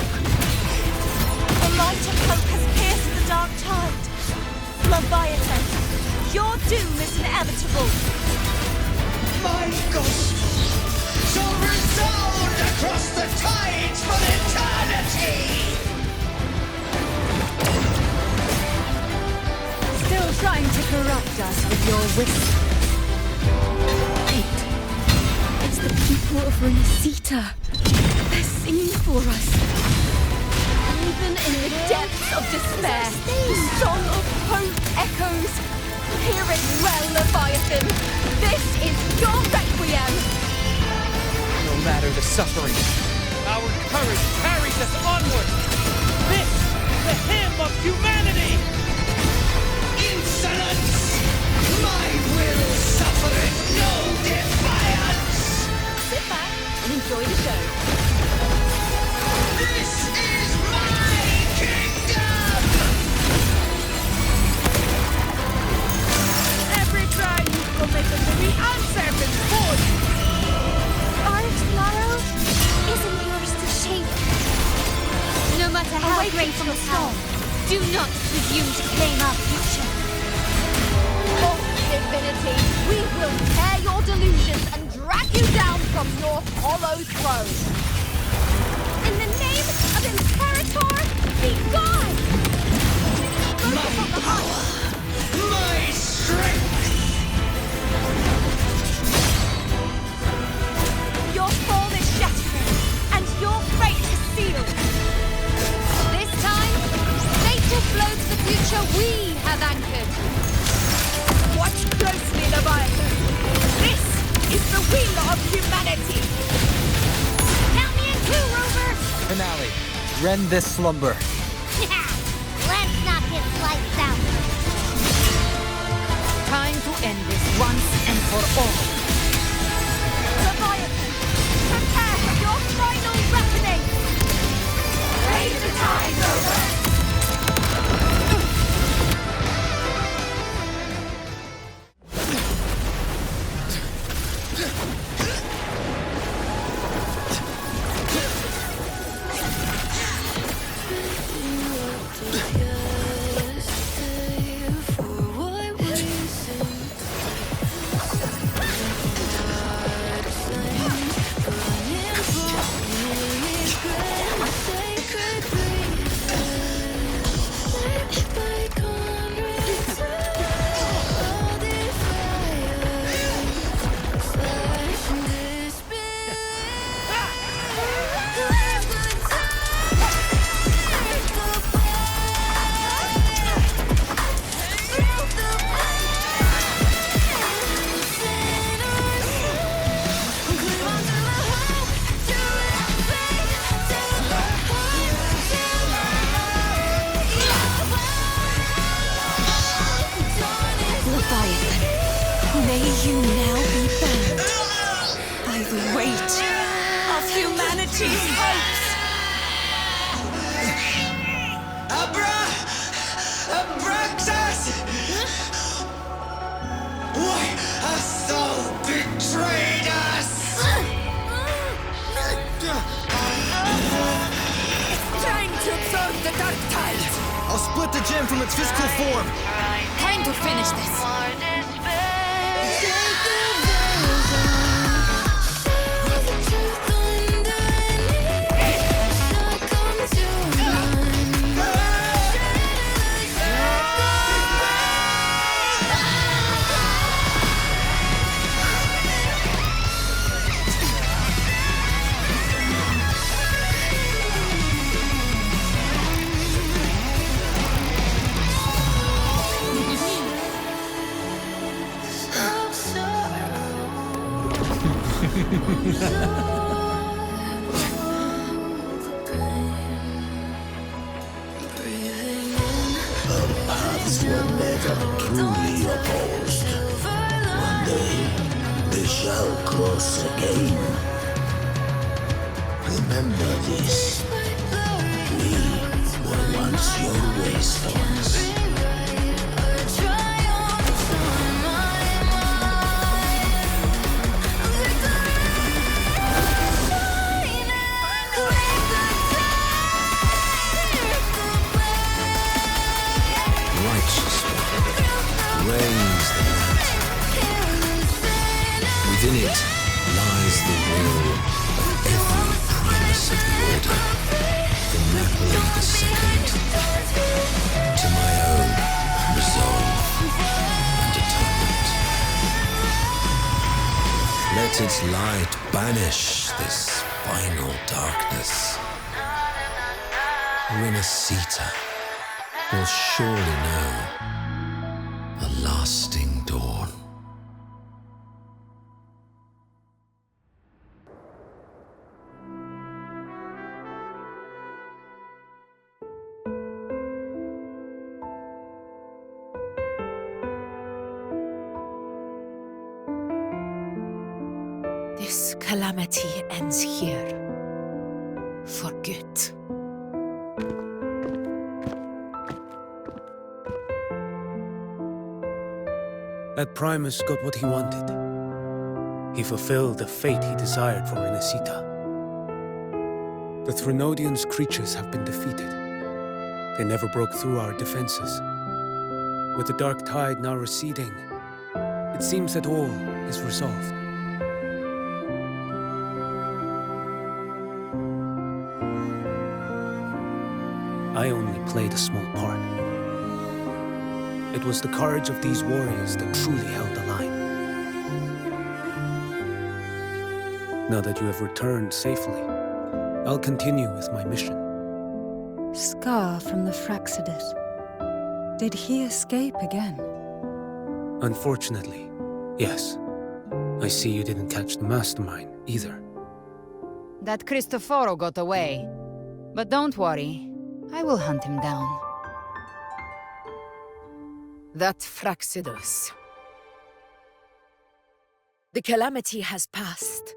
The light of hope has pierced the dark tide. Leviathan, your doom is inevitable. My ghost shall resound across the tides for eternity! Still trying to corrupt us with your whisper. Wait. It's the people of Rinascita. They're singing for us. Even in the depths of despair, the song of hope echoes. Hear it well, Leviathan. This is your requiem. No matter the suffering, our courage carries us onward! matter how great your power, do not presume to claim our future. Oh, divinity, we will tear your delusions and drag you down from your hollow throne. In the name of Imperator, be gone! My power! My strength! Your form is shattering, and your fate is sealed. This time, fate will flow to the future we have anchored. Watch closely, Leviathan. This is the will of humanity. Count me in two, Rover! Finale. Rend this slumber. Let's knock his lights out. Time to end this once and for all. Leviathan, prepare for your final reckoning! Raise the tide, Rover. May you now be bound by the weight of humanity's hopes. Abraxas! Why has Sol betrayed us? Time to absorb the dark tide. I'll split the gem from its physical form. Time to finish this. Our paths were never truly opposed. One day, they shall cross again. Remember this. We were once your wastelands. Righteous one, raise the lantern. Within it lies the will of every primus of the Order, from Napoli the Second to my own resolve and atonement. Let its light banish this final darkness. Rinascita will surely know a lasting dawn. This calamity ends here. For good. That Primus got what he wanted. He fulfilled the fate he desired for Rinascita. The Threnodians' creatures have been defeated. They never broke through our defenses. With the dark tide now receding, it seems that all is resolved. I only played a small part. It was the courage of these warriors that truly held the line. Now that you have returned safely, I'll continue with my mission. Scar from the Fraxidus. Did he escape again? Unfortunately, yes. I see you didn't catch the mastermind either. That Cristoforo got away. But don't worry, I will hunt him down. That Fraxidus. The calamity has passed,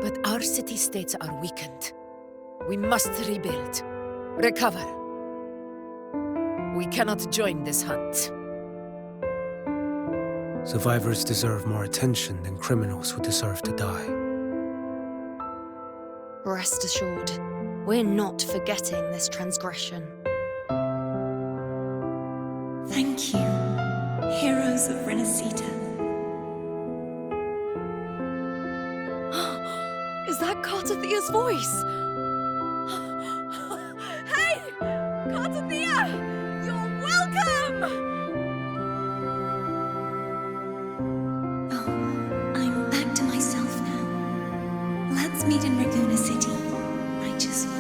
but our city-states are weakened. We must rebuild, recover. We cannot join this hunt. Survivors deserve more attention than criminals who deserve to die. Rest assured, we're not forgetting this transgression. Thank you, heroes of Rinascita. Is that Cartathia's voice? Hey! Cartathia! You're welcome! I'm back to myself now. Let's meet in Raguna City, righteous one.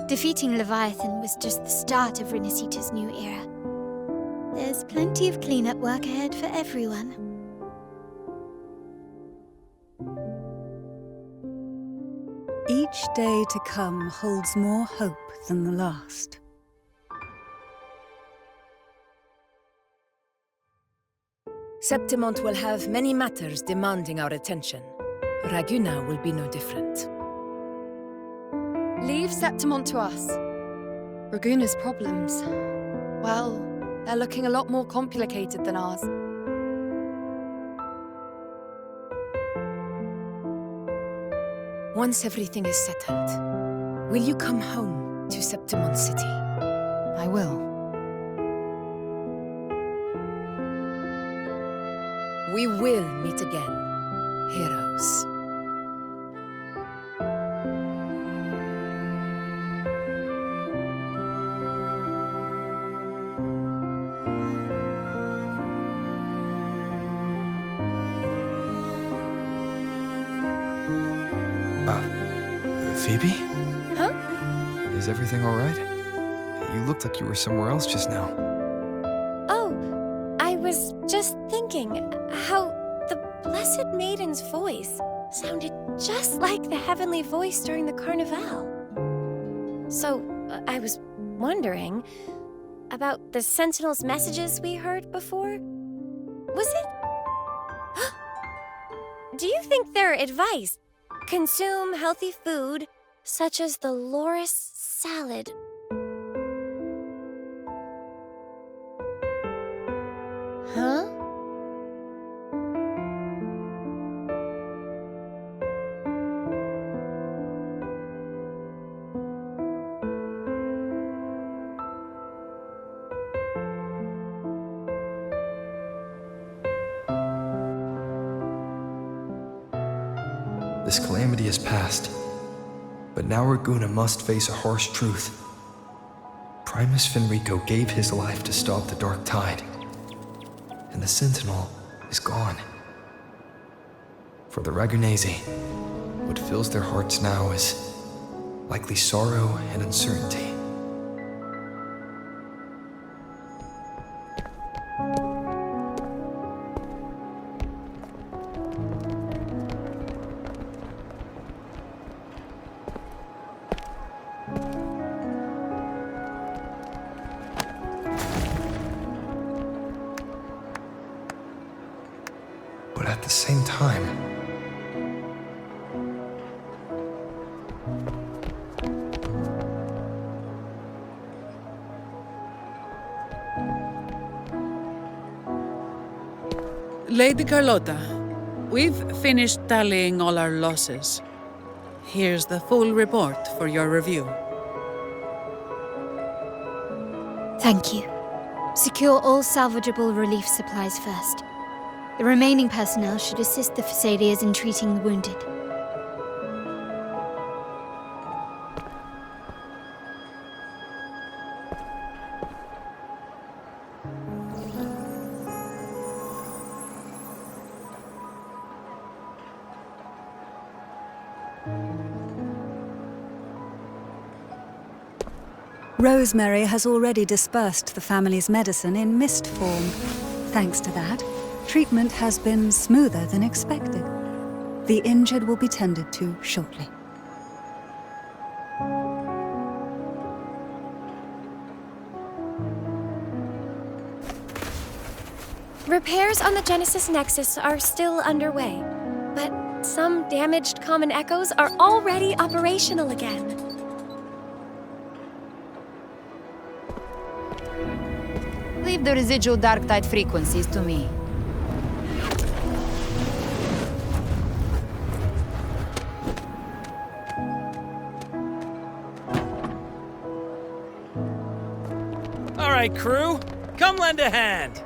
Defeating Leviathan was just the start of Rinascita's new era. There's plenty of cleanup work ahead for everyone. Each day to come holds more hope than the last. Septimont will have many matters demanding our attention. Raguna will be no different. Leave Septimont to us. Raguna's problems, well, they're looking a lot more complicated than ours. Once everything is settled, will you come home to Septimont City? I will. We will meet again, heroes. Phoebe? Huh? Is everything all right? You looked like you were somewhere else just now. Oh, I was just thinking how the Blessed Maiden's voice sounded just like the heavenly voice during the Carnival. So, I was wondering about the Sentinel's messages we heard before. Was it? Do you think their advice? Consume healthy food, such as the loris salad. Huh? This calamity has passed, but now Raguna must face a harsh truth. Primus Fenrico gave his life to stop the dark tide, and the Sentinel is gone. For the Ragunesi, what fills their hearts now is likely sorrow and uncertainty. But at the same time, Lady Carlotta, we've finished tallying all our losses. Here's the full report for your review. Thank you. Secure all salvageable relief supplies first. The remaining personnel should assist the Phasaelians in treating the wounded. Rosemary has already dispersed the family's medicine in mist form. Thanks to that, treatment has been smoother than expected. The injured will be tended to shortly. Repairs on the Genesis Nexus are still underway, but some damaged common echoes are already operational again. Leave the residual dark tide frequencies to me. All right, crew, come lend a hand.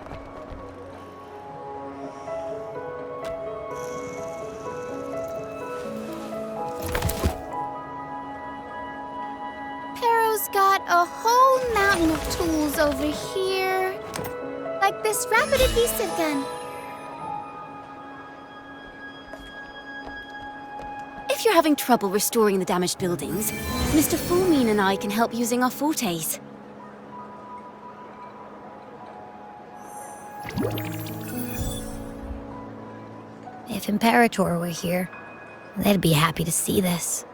Pero's got a whole mountain of tools over here. Like this rapid adhesive gun. If you're having trouble restoring the damaged buildings, Mr. Fullmean and I can help using our fortes. If Imperator were here, they'd be happy to see this.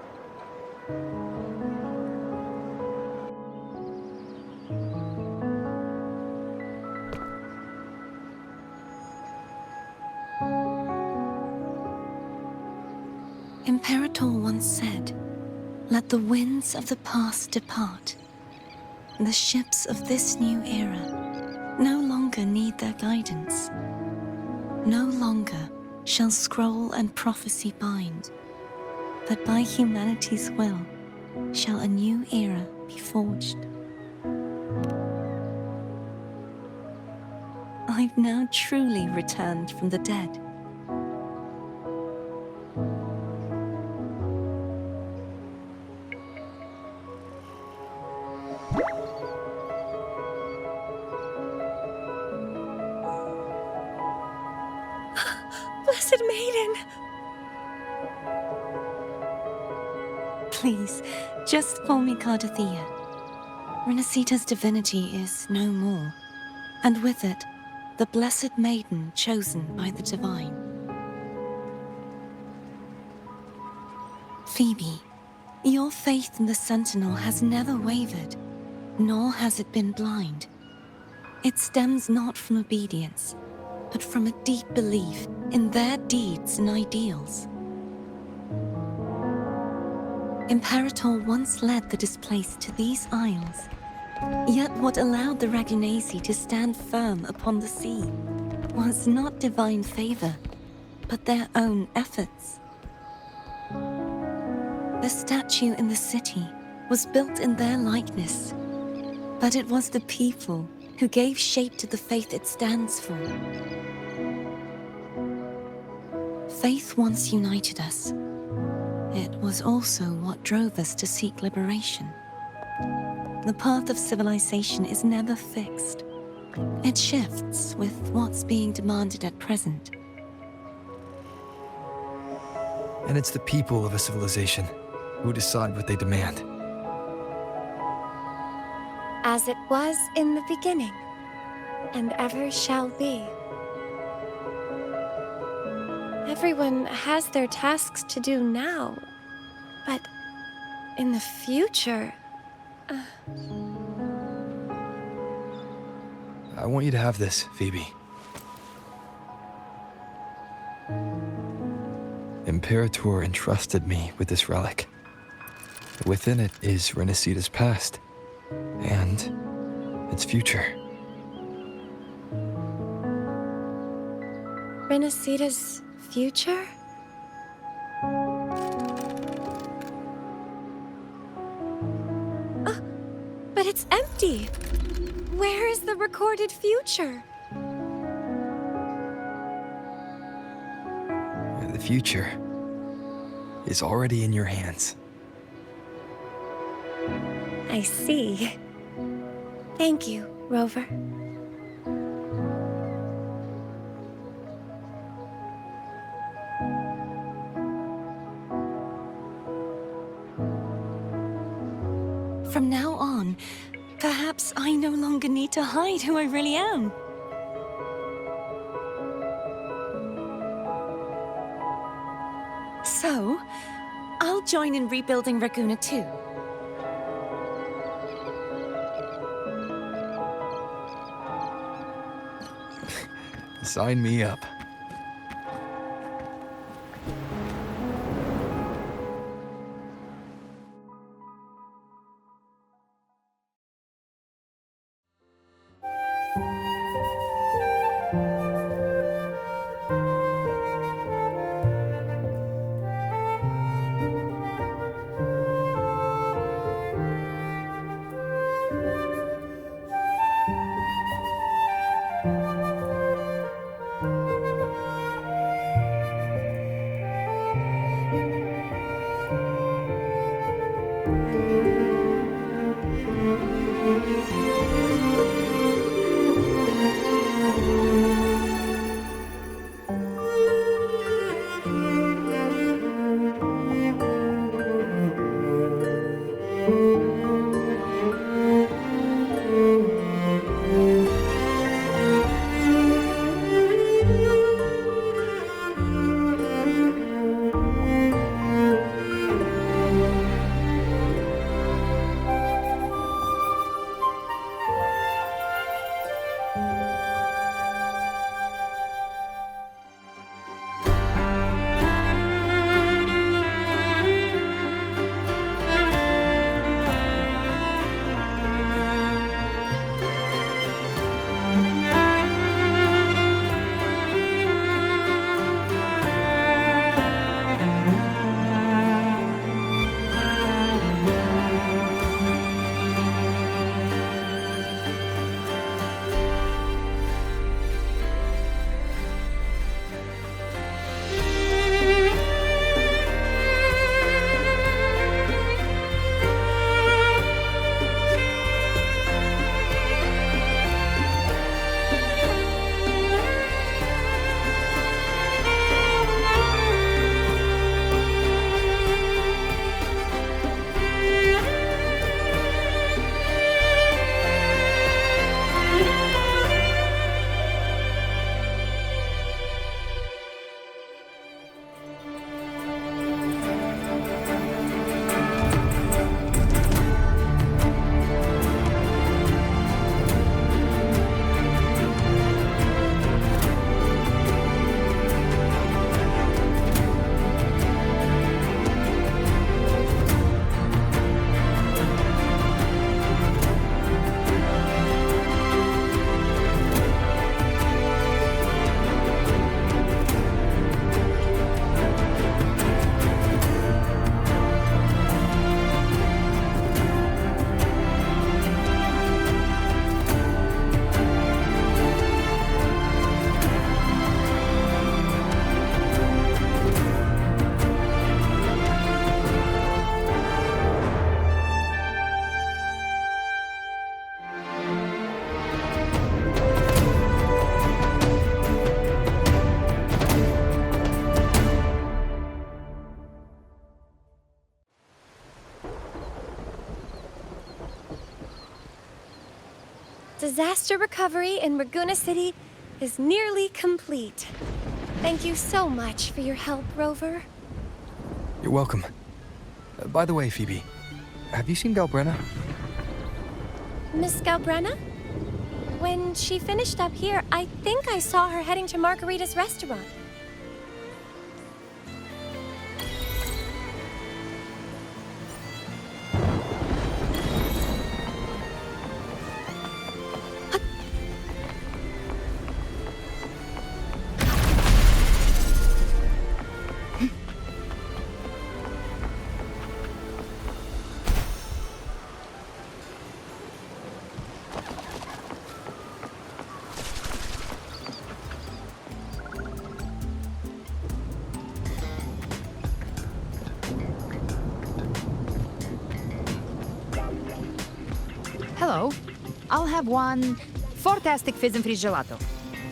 Imperator once said, "Let the winds of the past depart. The ships of this new era no longer need their guidance. No longer shall scroll and prophecy bind, but by humanity's will shall a new era be forged." I've now truly returned from the dead. Blessed Maiden! Please, just call me Cardothea. Rinascita's divinity is no more, and with it, the Blessed Maiden chosen by the Divine. Phoebe, your faith in the Sentinel has never wavered, nor has it been blind. It stems not from obedience, but from a deep belief in their deeds and ideals. Imperator once led the displaced to these isles, yet what allowed the Ragunasi to stand firm upon the sea was not divine favor, but their own efforts. The statue in the city was built in their likeness, but it was the people who gave shape to the faith it stands for. Faith once united us. It was also what drove us to seek liberation. The path of civilization is never fixed. It shifts with what's being demanded at present. And it's the people of a civilization who decide what they demand. As it was in the beginning, and ever shall be. Everyone has their tasks to do now, but in the future... I want you to have this, Phoebe. Imperator entrusted me with this relic. Within it is Rinascita's past, and its future. Rinascita's future? Oh, but it's empty. Where is the recorded future? The future is already in your hands. I see. Thank you, Rover. From now on, perhaps I no longer need to hide who I really am. So, I'll join in rebuilding Raguna too. Sign me up. Disaster recovery in Raguna City is nearly complete. Thank you so much for your help, Rover. You're welcome. By the way, Phoebe, have you seen Galbrenna? Miss Galbrenna? When she finished up here, I think I saw her heading to Margarita's restaurant. Hello. I'll have one fantastic fizz and freeze gelato.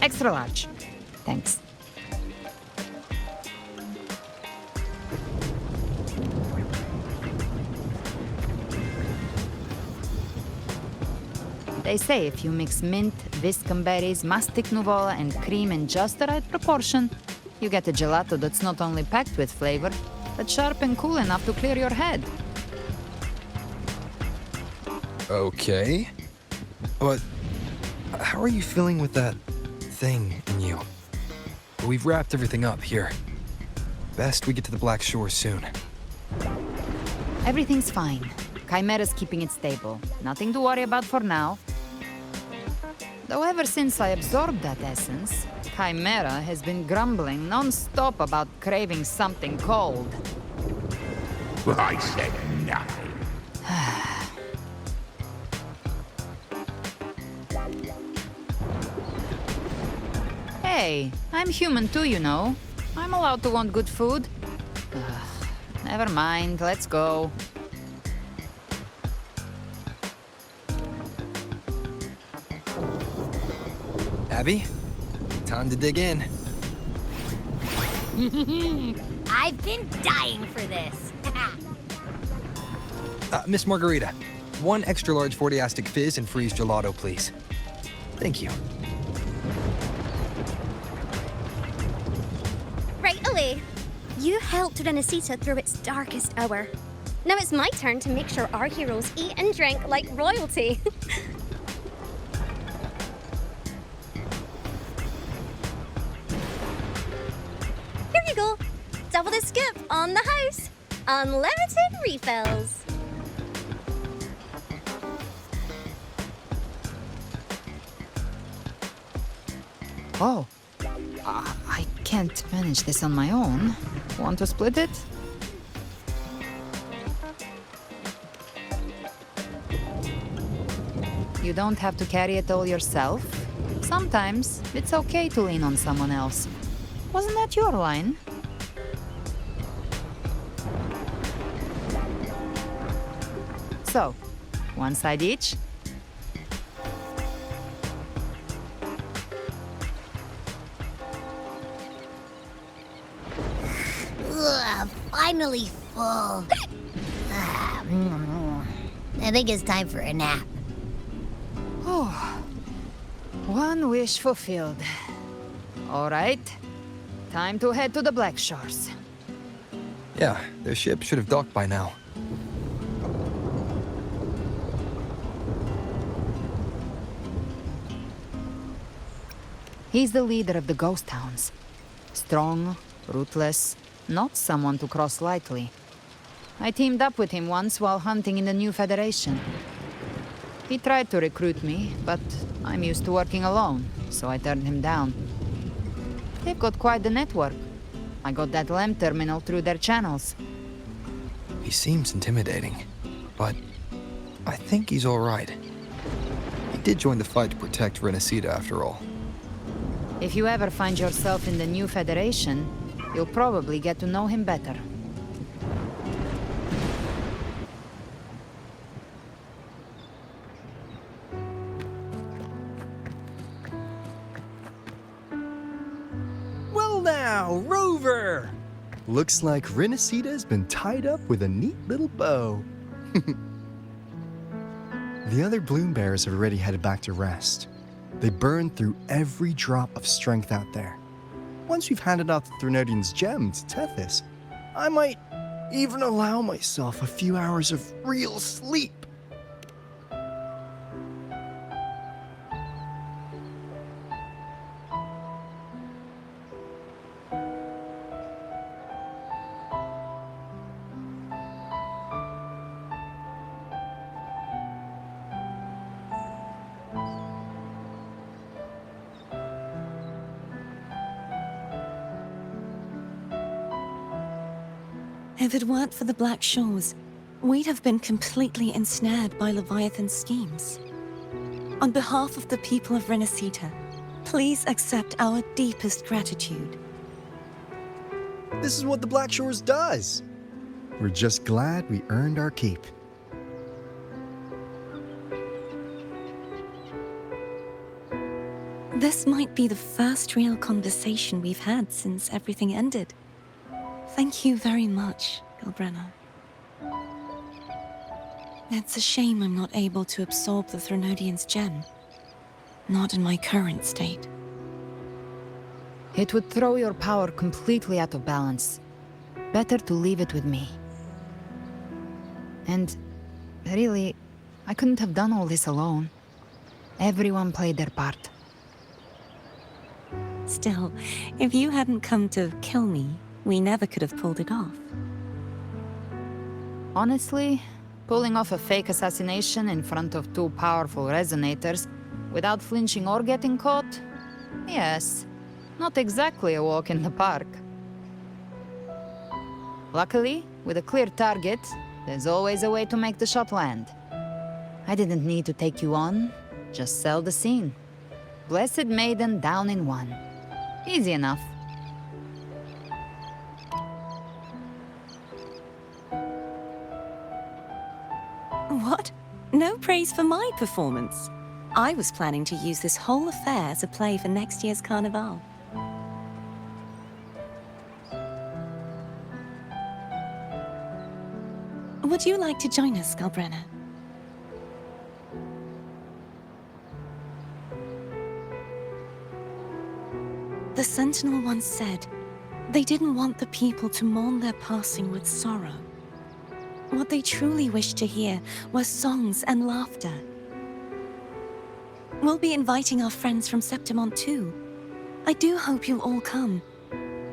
Extra large. Thanks. They say if you mix mint, viscum berries, mastic nuvola, and cream in just the right proportion, you get a gelato that's not only packed with flavor, but sharp and cool enough to clear your head. Okay. But how are you feeling with that thing in you? We've wrapped everything up here. Best we get to the Black Shore soon. Everything's fine. Chimera's keeping it stable. Nothing to worry about for now. Though ever since I absorbed that essence, Chimera has been grumbling non-stop about craving something cold. I said nothing. Hey, I'm human too, you know. I'm allowed to want good food. Never mind, let's go. Abby, time to dig in. I've been dying for this. Miss Margarita, one extra large 40-astic fizz and freeze gelato, please. Thank you. Right away. You helped Rinascita through its darkest hour. Now it's my turn to make sure our heroes eat and drink like royalty. Here you go. Double the skip on the house. Unlimited refills. Oh. I can't manage this on my own. Want to split it? You don't have to carry it all yourself. Sometimes it's okay to lean on someone else. Wasn't that your line? So, one side each? Ugh, finally full. I think it's time for a nap. Oh, one wish fulfilled. All right, time to head to the Black Shores. Yeah, their ship should have docked by now. He's the leader of the ghost towns. Strong, ruthless, not someone to cross lightly. I teamed up with him once while hunting in the new Federation. He tried to recruit me, but I'm used to working alone, so I turned him down. They've got quite the network. I got that LEM terminal through their channels. He seems intimidating, but I think he's all right. He did join the fight to protect Rinascita after all. If you ever find yourself in the new Federation, you'll probably get to know him better. Well now, Rover! Looks like Rinascita's been tied up with a neat little bow. The other bloom bearers have already headed back to rest. They burned through every drop of strength out there. Once we've handed out the Threnodian's gem to Tethys, I might even allow myself a few hours of real sleep. If it weren't for the Black Shores, we'd have been completely ensnared by Leviathan's schemes. On behalf of the people of Rinascita, please accept our deepest gratitude. This is what the Black Shores does. We're just glad we earned our keep. This might be the first real conversation we've had since everything ended. Thank you very much, Galbrenna. It's a shame I'm not able to absorb the Threnodian's gem. Not in my current state. It would throw your power completely out of balance. Better to leave it with me. And really, I couldn't have done all this alone. Everyone played their part. Still, if you hadn't come to kill me, we never could have pulled it off. Honestly, pulling off a fake assassination in front of two powerful resonators without flinching or getting caught? Yes. Not exactly a walk in the park. Luckily, with a clear target, there's always a way to make the shot land. I didn't need to take you on, just sell the scene. Blessed Maiden down in one. Easy enough. What? No praise for my performance. I was planning to use this whole affair as a play for next year's Carnival. Would you like to join us, Galbrenna? The Sentinel once said, they didn't want the people to mourn their passing with sorrow. What they truly wished to hear were songs and laughter. We'll be inviting our friends from Septimont too. I do hope you'll all come,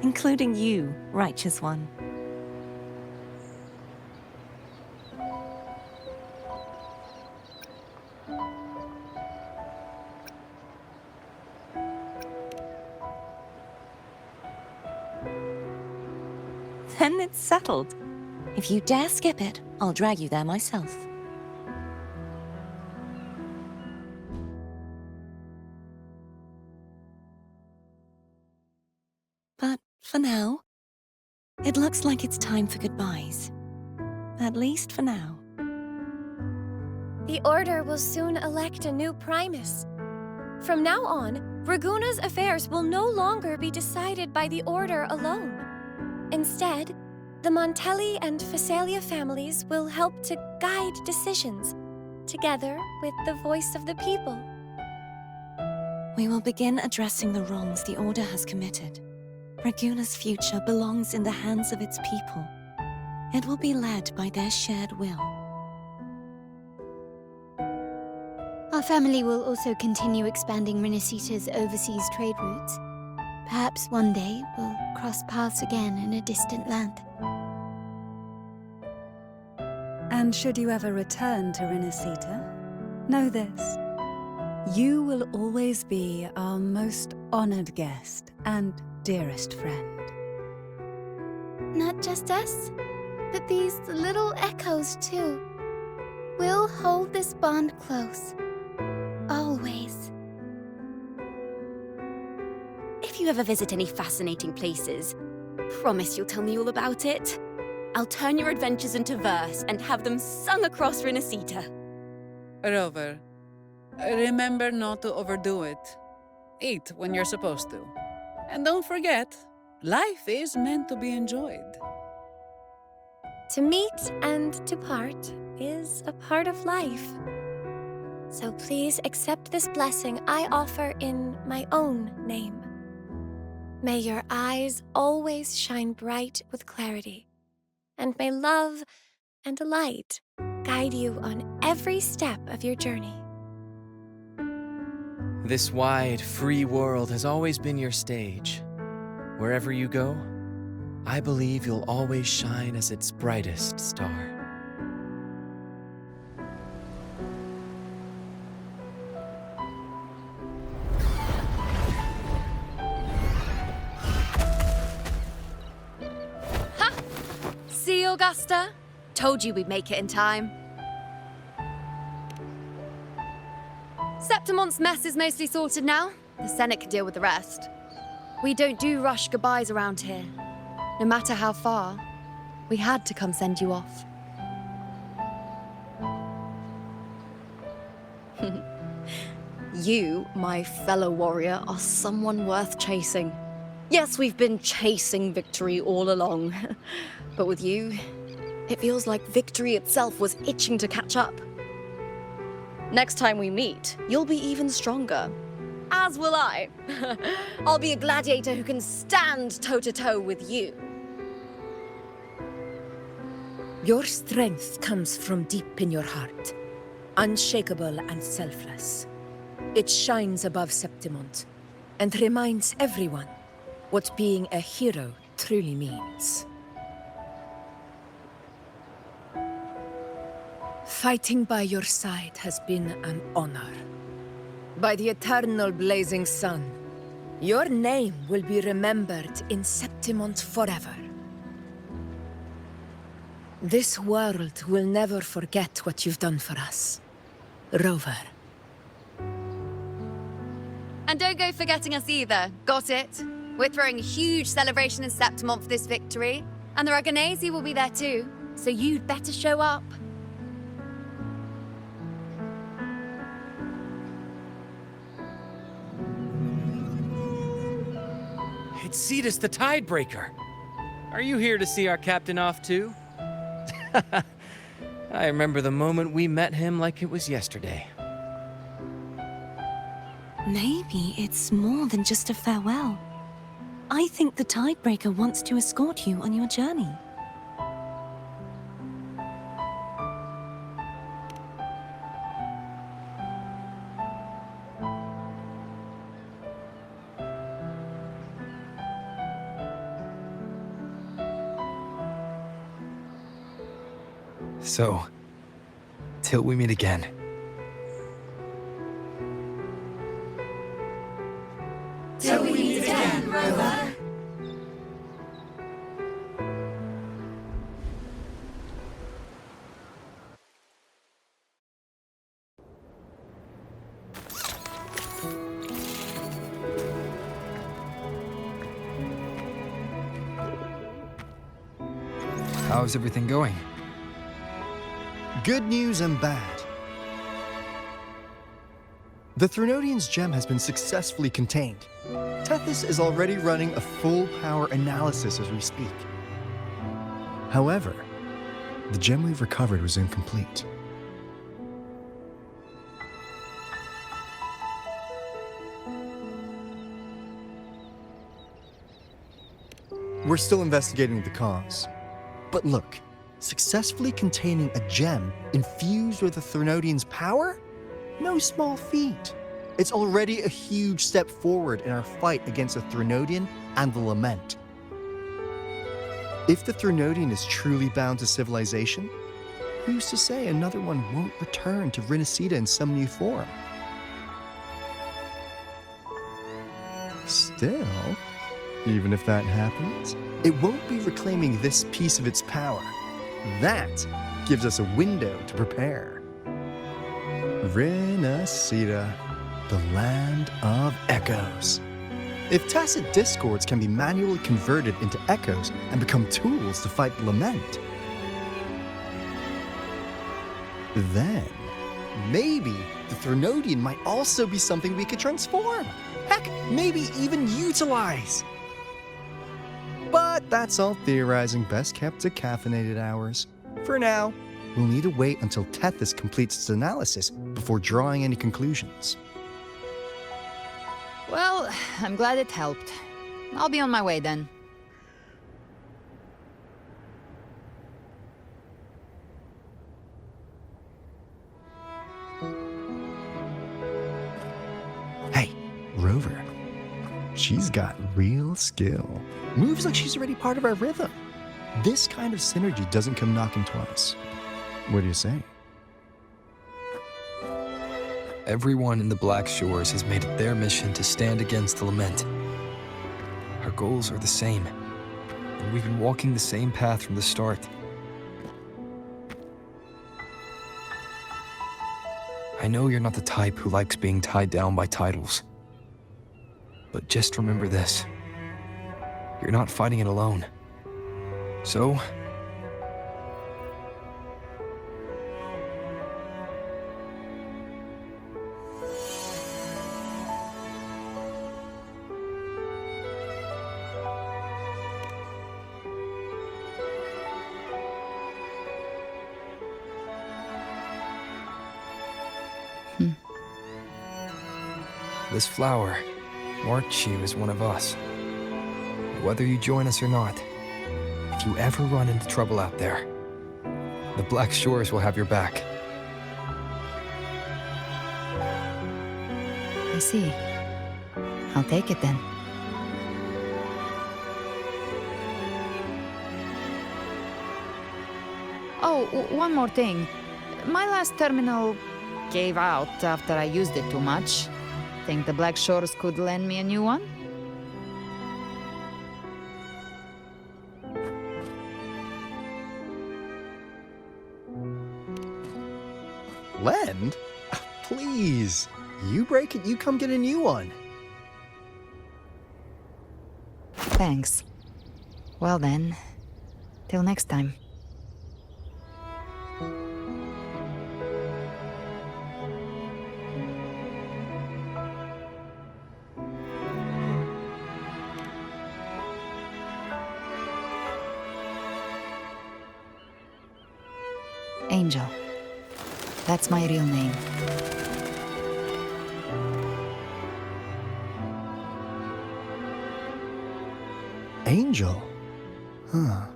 including you, Righteous One. Then it's settled. If you dare skip it, I'll drag you there myself. But for now, it looks like it's time for goodbyes. At least for now. The Order will soon elect a new Primus. From now on, Raguna's affairs will no longer be decided by the Order alone. Instead, the Montelli and Phasalia families will help to guide decisions, together with the voice of the people. We will begin addressing the wrongs the Order has committed. Raguna's future belongs in the hands of its people. It will be led by their shared will. Our family will also continue expanding Rinascita's overseas trade routes. Perhaps one day we'll cross paths again in a distant land. And should you ever return to Rinascita, know this. You will always be our most honored guest and dearest friend. Not just us, but these little echoes too. We'll hold this bond close. Always. If you ever visit any fascinating places, promise you'll tell me all about it. I'll turn your adventures into verse and have them sung across Rinascita. Rover, remember not to overdo it. Eat when you're supposed to. And don't forget, life is meant to be enjoyed. To meet and to part is a part of life. So please accept this blessing I offer in my own name. May your eyes always shine bright with clarity, and may love and light guide you on every step of your journey. This wide, free world has always been your stage. Wherever you go, I believe you'll always shine as its brightest star. See, Augusta? Told you we'd make it in time. Septimont's mess is mostly sorted now. The Senate can deal with the rest. We don't do rush goodbyes around here. No matter how far, we had to come send you off. You, my fellow warrior, are someone worth chasing. Yes, we've been chasing victory all along. But with you, it feels like victory itself was itching to catch up. Next time we meet, you'll be even stronger. As will I. I'll be a gladiator who can stand toe-to-toe with you. Your strength comes from deep in your heart, unshakable and selfless. It shines above Septimont, and reminds everyone what being a hero truly means. Fighting by your side has been an honor. By the eternal blazing sun, your name will be remembered in Septimont forever. This world will never forget what you've done for us, Rover. And don't go forgetting us either, got it? We're throwing a huge celebration in Septimont for this victory, and the Raganesi will be there too, so you'd better show up. It's Cetus the Tidebreaker. Are you here to see our captain off too? I remember the moment we met him like it was yesterday. Maybe it's more than just a farewell. I think the Tidebreaker wants to escort you on your journey. So, till we meet again. Till we meet again, Rover. How's everything going? Good news and bad. The Threnodian's gem has been successfully contained. Tethys is already running a full power analysis as we speak. However, the gem we've recovered was incomplete. We're still investigating the cause. But look, successfully containing a gem infused with the Threnodian's power? No small feat. It's already a huge step forward in our fight against the Threnodian and the Lament. If the Threnodian is truly bound to civilization, who's to say another one won't return to Rinascita in some new form? Still, even if that happens, it won't be reclaiming this piece of its power. That gives us a window to prepare. Rinascita, the land of echoes. If tacit discords can be manually converted into echoes and become tools to fight the Lament, then maybe the Threnodian might also be something we could transform. Heck, maybe even utilize. But that's all theorizing best kept to caffeinated hours. For now, we'll need to wait until Tethys completes its analysis before drawing any conclusions. Well, I'm glad it helped. I'll be on my way then. Hey, Rover. She's got real skill. Moves like she's already part of our rhythm. This kind of synergy doesn't come knocking twice. What do you say? Everyone in the Black Shores has made it their mission to stand against the Lament. Our goals are the same, and we've been walking the same path from the start. I know you're not the type who likes being tied down by titles. But just remember this. You're not fighting it alone. So, This flower marks you as one of us. Whether you join us or not, if you ever run into trouble out there, the Black Shores will have your back. I see. I'll take it then. Oh, one more thing. My last terminal gave out after I used it too much. Think the Black Shores could lend me a new one? Lend? Please. You break it, you come get a new one. Thanks. Well then, till next time. Angel. That's my real name. Angel? Huh.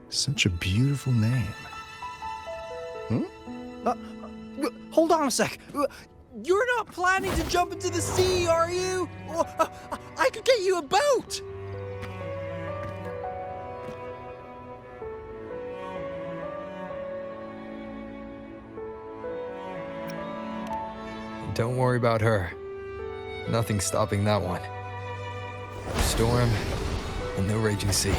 Such a beautiful name. Hold on a sec. You're not planning to jump into the sea, are you? I could get you a boat. Don't worry about her. Nothing's stopping that one. No storm and no raging sea.